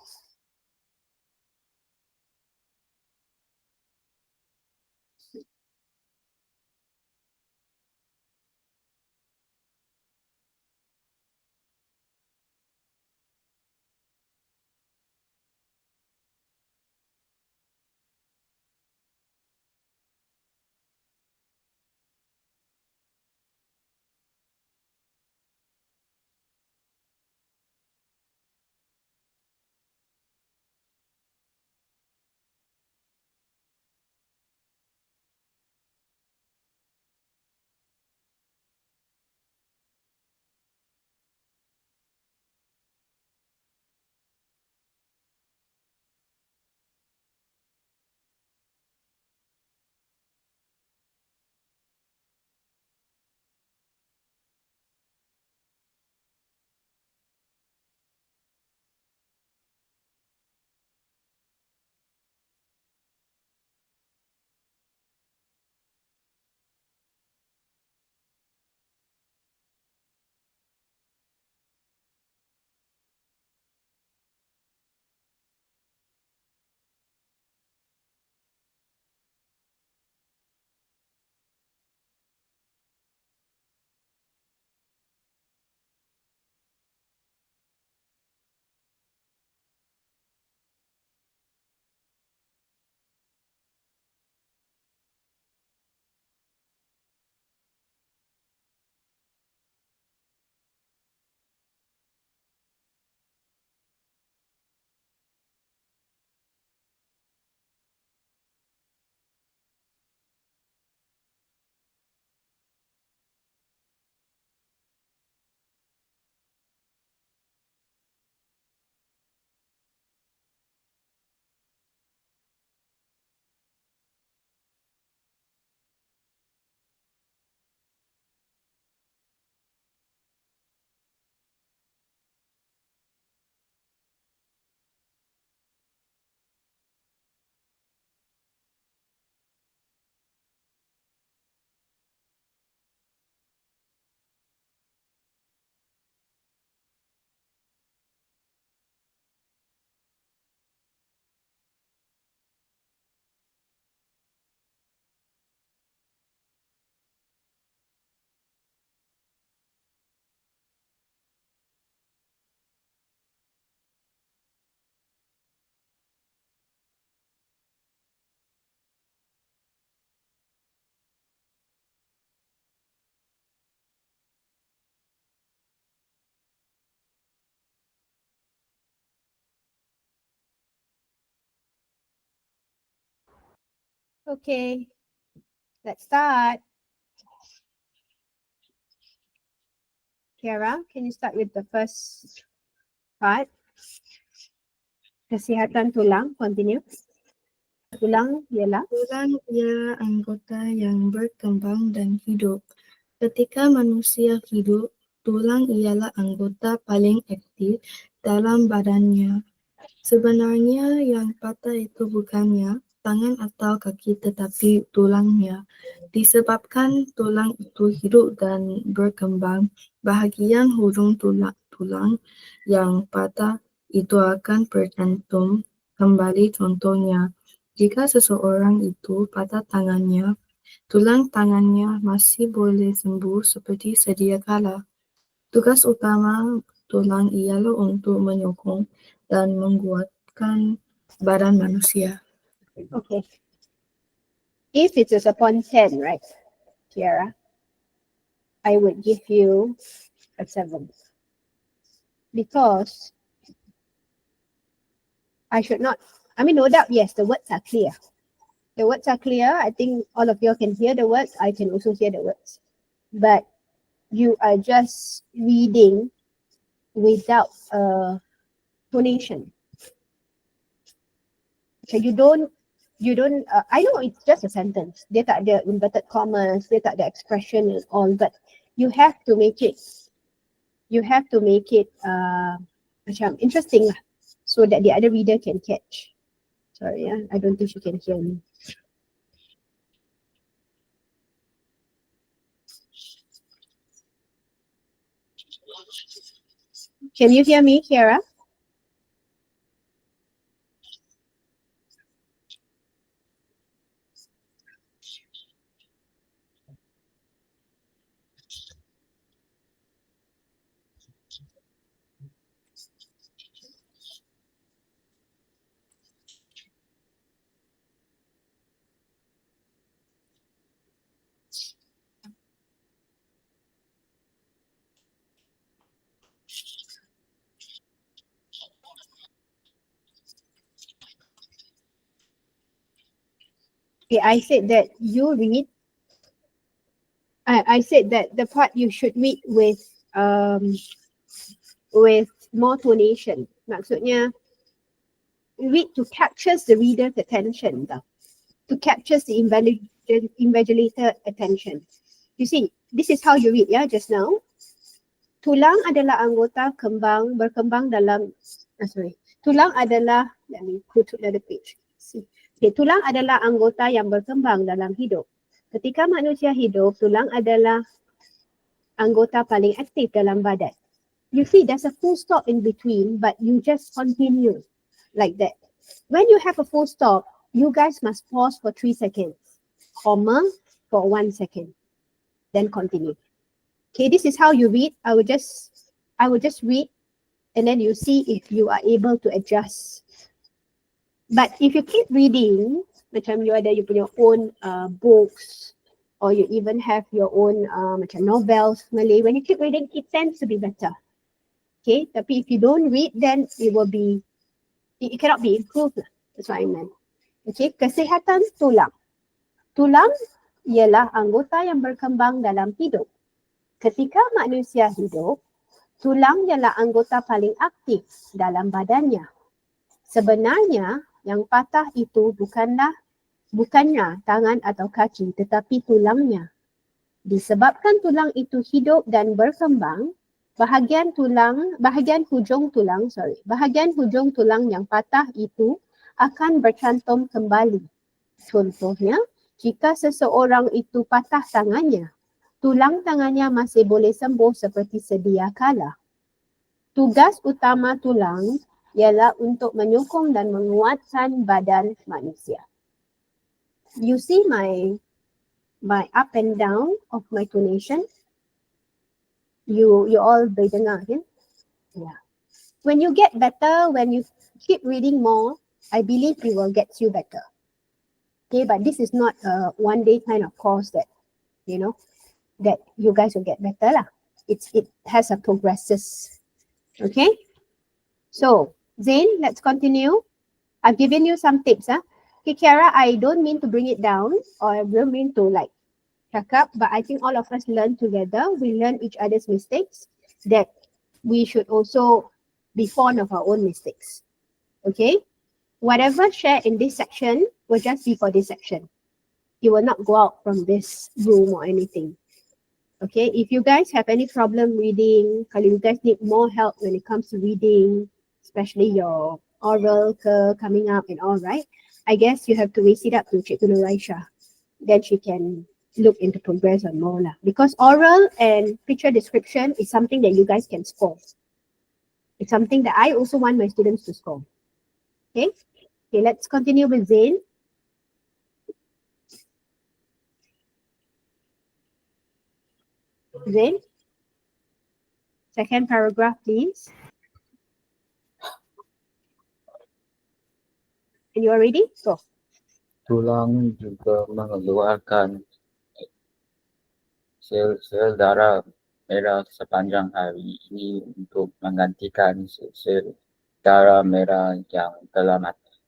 Okay, let's start. Kiara, can you start with the first part? Kesihatan tulang, continue. Tulang ialah Tulang ialah anggota yang berkembang dan hidup. Ketika manusia hidup, tulang ialah anggota paling aktif dalam badannya. Sebenarnya yang patah itu bukannya tangan atau kaki tetapi tulangnya. Disebabkan tulang itu hidup dan berkembang, bahagian hujung tulang yang patah itu akan bercantum kembali. Contohnya, jika seseorang itu patah tangannya, tulang tangannya masih boleh sembuh seperti sedia kala. Tugas utama tulang ialah untuk menyokong dan menguatkan badan manusia. okay. If it is upon 10, right, Kiara, I would give you a 7. Because I should not, I mean, no doubt, yes, the words are clear. The words are clear. I think all of you can hear the words. I can also hear the words. But you are just reading without tonation. So you don't, I know it's just a sentence. Dia tak ada inverted commas, dia tak ada expression and all, but you have to make it macam interesting lah, so that the other reader can catch. Sorry, I don't think she can hear me. Can you hear me, Kiara? Okay, I said that you read. I said that the part you should read with more tonation. Maksudnya read to captures the reader's attention, to captures the invigilator attention. You see, this is how you read, yeah, just now. Tulang adalah anggota berkembang dalam, tulang adalah, let me go to another page. See. Okay, tulang adalah anggota yang berkembang dalam hidup. Ketika manusia hidup, tulang adalah anggota paling aktif dalam badan. You see, there's a full stop in between, but you just continue like that. When you have a full stop, you guys must pause for 3 seconds, comma for 1 second, then continue. Okay, this is how you read. I would just read, and then you see if you are able to adjust. But if you keep reading, macam you ada you punya own books, or you even have your own macam novels, Malay, when you keep reading, it tends to be better. Okay, tapi if you don't read, then it cannot be improved. That's what I meant. Okay, kesihatan tulang. Tulang ialah anggota yang berkembang dalam hidup. Ketika manusia hidup, tulang ialah anggota paling aktif dalam badannya. Sebenarnya, yang patah itu bukannya tangan atau kaki, tetapi tulangnya. Disebabkan tulang itu hidup dan berkembang, bahagian hujung tulang yang patah itu akan bercantum kembali. Contohnya, jika seseorang itu patah tangannya, tulang tangannya masih boleh sembuh seperti sedia kala. Tugas utama tulang ialah untuk menyokong dan menguatkan badan manusia. You see my up and down of my tonation? You all boleh dengar, kan? Yeah. When you get better, when you keep reading more, I believe it will get you better. Okay, but this is not a one day kind of course that, that you guys will get better lah. It has a progresses. Okay, so Zain, let's continue. I've given you some tips. Okay, Kiara, I don't mean to bring it down or I don't mean to like chuck up, but I think all of us learn together. We learn each other's mistakes, that we should also be fond of our own mistakes. Okay? Whatever shared in this section will just be for this section. You will not go out from this room or anything. Okay? If you guys have any problem reading, kalau you guys need more help when it comes to reading, especially your oral coming up and all, right? I guess you have to raise it up to Cikgu Nuraisha. Then she can look into progress or more lah. Because oral and picture description is something that you guys can score. It's something that I also want my students to score. Okay? Okay, let's continue with Zain. Zain? Second paragraph, please. And you are ready? Go. Tulang juga mengeluarkan sel-sel darah merah sepanjang hari ini untuk menggantikan sel darah merah yang telah mati.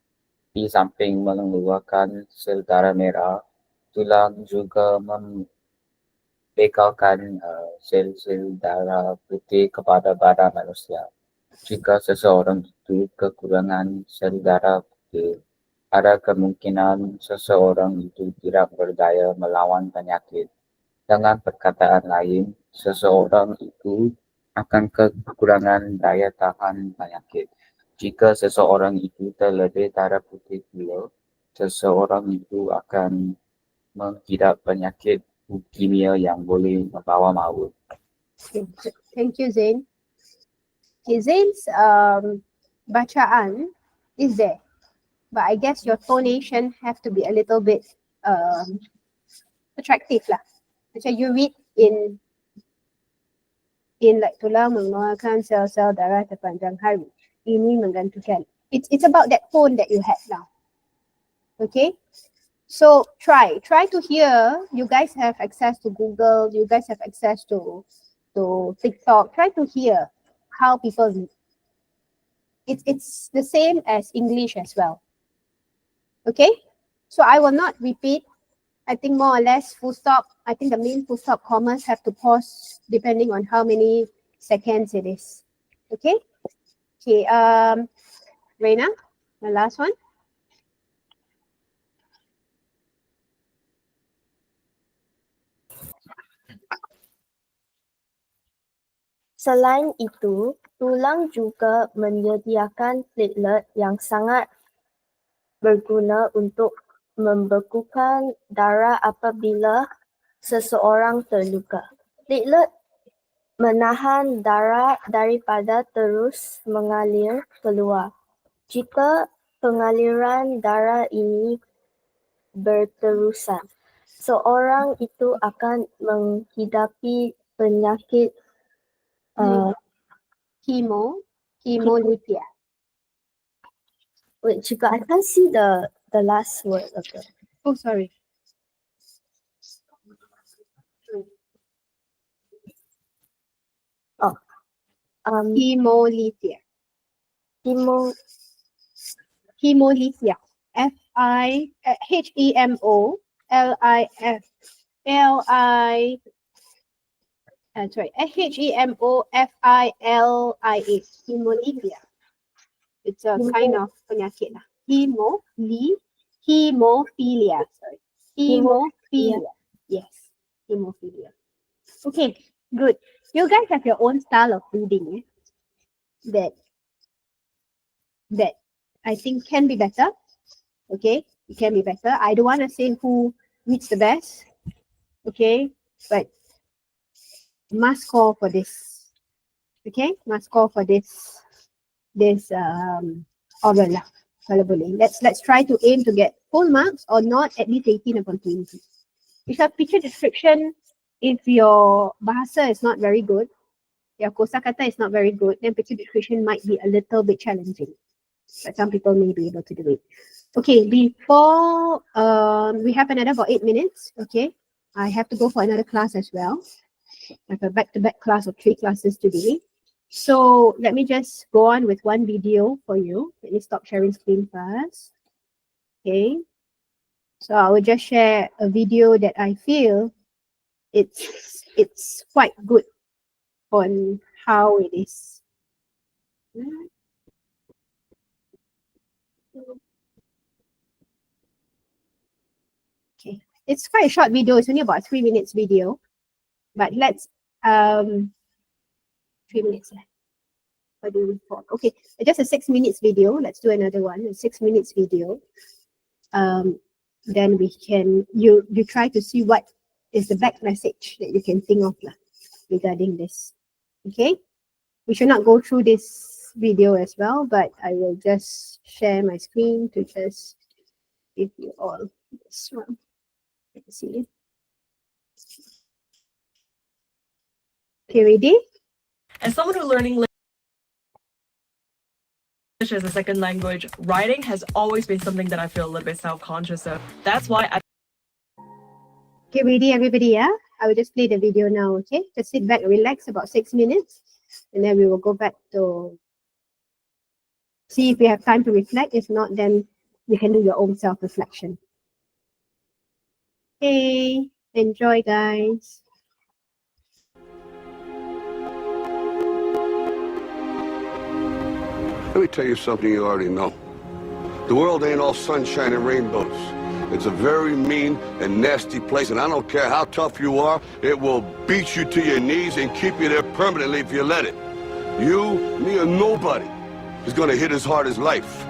Di samping mengeluarkan sel darah merah, tulang juga membekalkan sel-sel darah putih kepada badan manusia. Jika seseorang itu kekurangan sel darah putih, ada kemungkinan seseorang itu tidak berdaya melawan penyakit. Dengan perkataan lain, seseorang itu akan kekurangan daya tahan penyakit. Jika seseorang itu terlebih darah putih gula, seseorang itu akan mengidap penyakit leukemia yang boleh membawa maut. Thank you, Zain. Okay, Zain's bacaan is there. But I guess your tonation have to be a little bit attractive lah. Macam you read in like tulang mengeluarkan sel-sel darah sepanjang hari. Ini menggantikan. It's about that tone that you had now. Okay? So try to hear. You guys have access to Google. You guys have access to TikTok. Try to hear how people read. It's the same as English as well. Okay? So I will not repeat. I think more or less full stop. I think the main full stop commas have to pause depending on how many seconds it is. Okay? Okay, Reina, the last one. Selain itu, tulang juga menyediakan platelet yang sangat berguna untuk membekukan darah apabila seseorang terluka. Platelet menahan darah daripada terus mengalir keluar. Jika pengaliran darah ini berterusan, seorang itu akan menghidapi penyakit Hemolympia. Wait, Chica, I can't see the last word of it. Oh, sorry. Hemolympia. Hemolympia. Hemofilia. Hemolympia. It's a kind of penyakit lah. Hemophilia. Sorry. Hemophilia. Yes. Hemophilia. Okay, good. You guys have your own style of reading that I think can be better. Okay, it can be better. I don't want to say who reads the best. Okay, but must call for this. Okay, must call for this oral lah. Kalau boleh. Let's try to aim to get full marks or not at least 18 upon 20. Because picture description, if your bahasa is not very good, your kosakata is not very good, then picture description might be a little bit challenging. But some people may be able to do it. Okay, before we have another for 8 minutes. Okay, I have to go for another class as well. I have a back-to-back class of 3 classes today. So let me just go on with one video for you. Let me stop sharing screen first. Okay, So I will just share a video that I feel it's quite good on how it is. Okay, it's quite a short video. It's only about 3 minutes video, but let's 3 minutes. What do we for? Okay, just a 6 minutes video. Let's do another one. A 6 minutes video. Then we can you try to see what is the back message that you can think of regarding this. Okay, we should not go through this video as well, but I will just share my screen to just give you all this one. Let's see. Okay, ready? As someone who learning English as a second language, writing has always been something that I feel a little bit self-conscious of. That's why I Okay, ready everybody, yeah? I will just play the video now, okay? Just sit back, relax about 6 minutes, and then we will go back to see if we have time to reflect. If not, then you can do your own self-reflection. Okay, enjoy guys. Let me tell you something you already know. The world ain't all sunshine and rainbows. It's a very mean and nasty place, and I don't care how tough you are, it will beat you to your knees and keep you there permanently if you let it. You, me, or nobody is gonna hit as hard as life.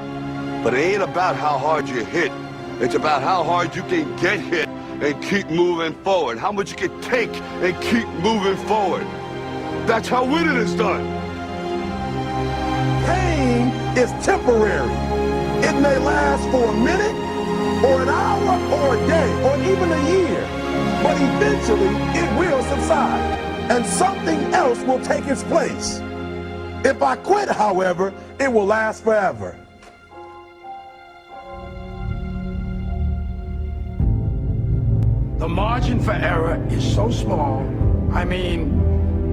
But it ain't about how hard you hit. It's about how hard you can get hit and keep moving forward. How much you can take and keep moving forward. That's how winning is done. Pain is temporary. It may last for a minute, or an hour, or a day, or even a year. But eventually, it will subside, and something else will take its place. If I quit, however, it will last forever. The margin for error is so small. I mean,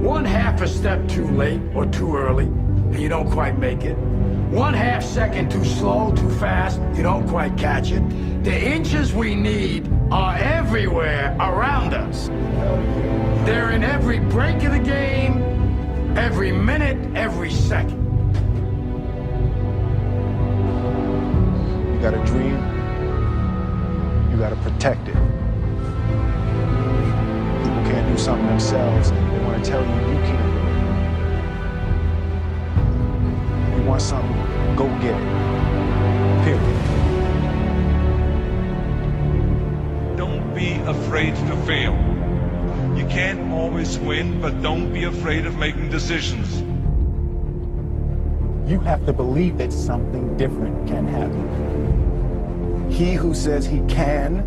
1/2 a step too late or too early, and you don't quite make it. 1/2 second too slow, too fast, you don't quite catch it. The inches we need are everywhere around us. They're in every break of the game, every minute, every second. You got a dream, you got to protect it. People can't do something themselves, they want to tell you you can't do it. You want something, go get it. Period. Don't be afraid to fail. You can't always win, but don't be afraid of making decisions. You have to believe that something different can happen. He who says he can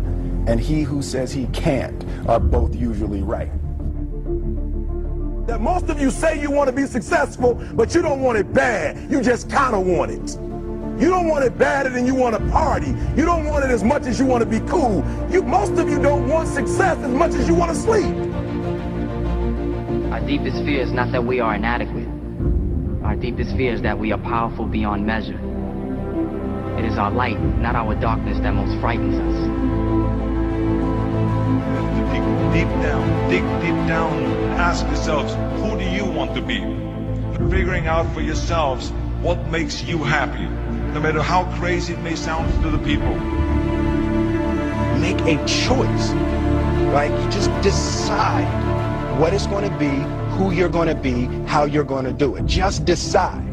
and he who says he can't are both usually right. That most of you say you want to be successful, but you don't want it bad. You just kind of want it. You don't want it badder than you want to party. You don't want it as much as you want to be cool. Most of you don't want success as much as you want to sleep. Our deepest fear is not that we are inadequate. Our deepest fear is that we are powerful beyond measure. It is our light, not our darkness, that most frightens us. Dig deep down, ask yourselves, who do you want to be? Figuring out for yourselves what makes you happy, no matter how crazy it may sound to the people. Make a choice, right? You just decide what it's going to be, who you're going to be, how you're going to do it. Just decide.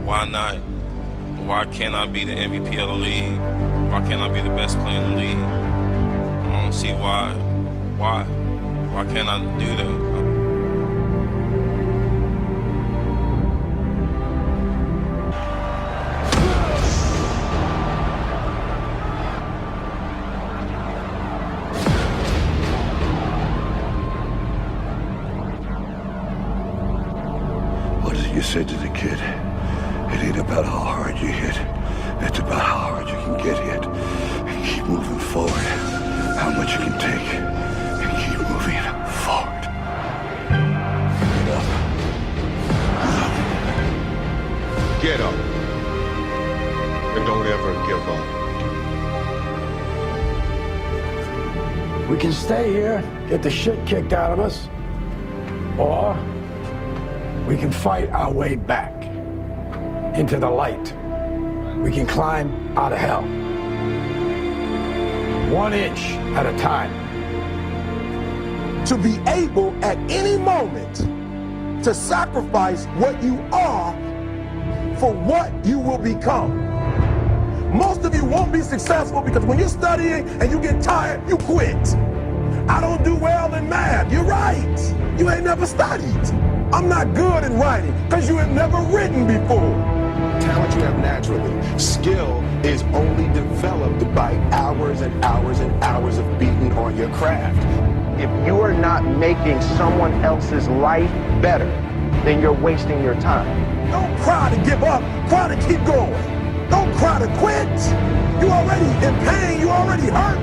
Why not? Why can't I be the MVP of the league? Why can't I be the best player in the league? I don't see why. Why can't I do that? What is it you said to the kid? It ain't about how hard you hit. It's about how hard you can get hit and keep moving forward. How much you can take and keep moving forward. Get up. Get up. And don't ever give up. We can stay here, get the shit kicked out of us, or we can fight our way back into the light. We can climb out of hell. 1 inch at a time. To be able at any moment to sacrifice what you are for what you will become. Most of you won't be successful because when you're studying and you get tired, you quit. I don't do well in math. You're right. You ain't never studied. I'm not good in writing because you have never written before. Talent you have naturally. Skill is only developed by hours and hours and hours of beating on your craft. If you are not making someone else's life better, then you're wasting your time. Don't cry to give up. Cry to keep going. Don't cry to quit. You already in pain. You already hurt.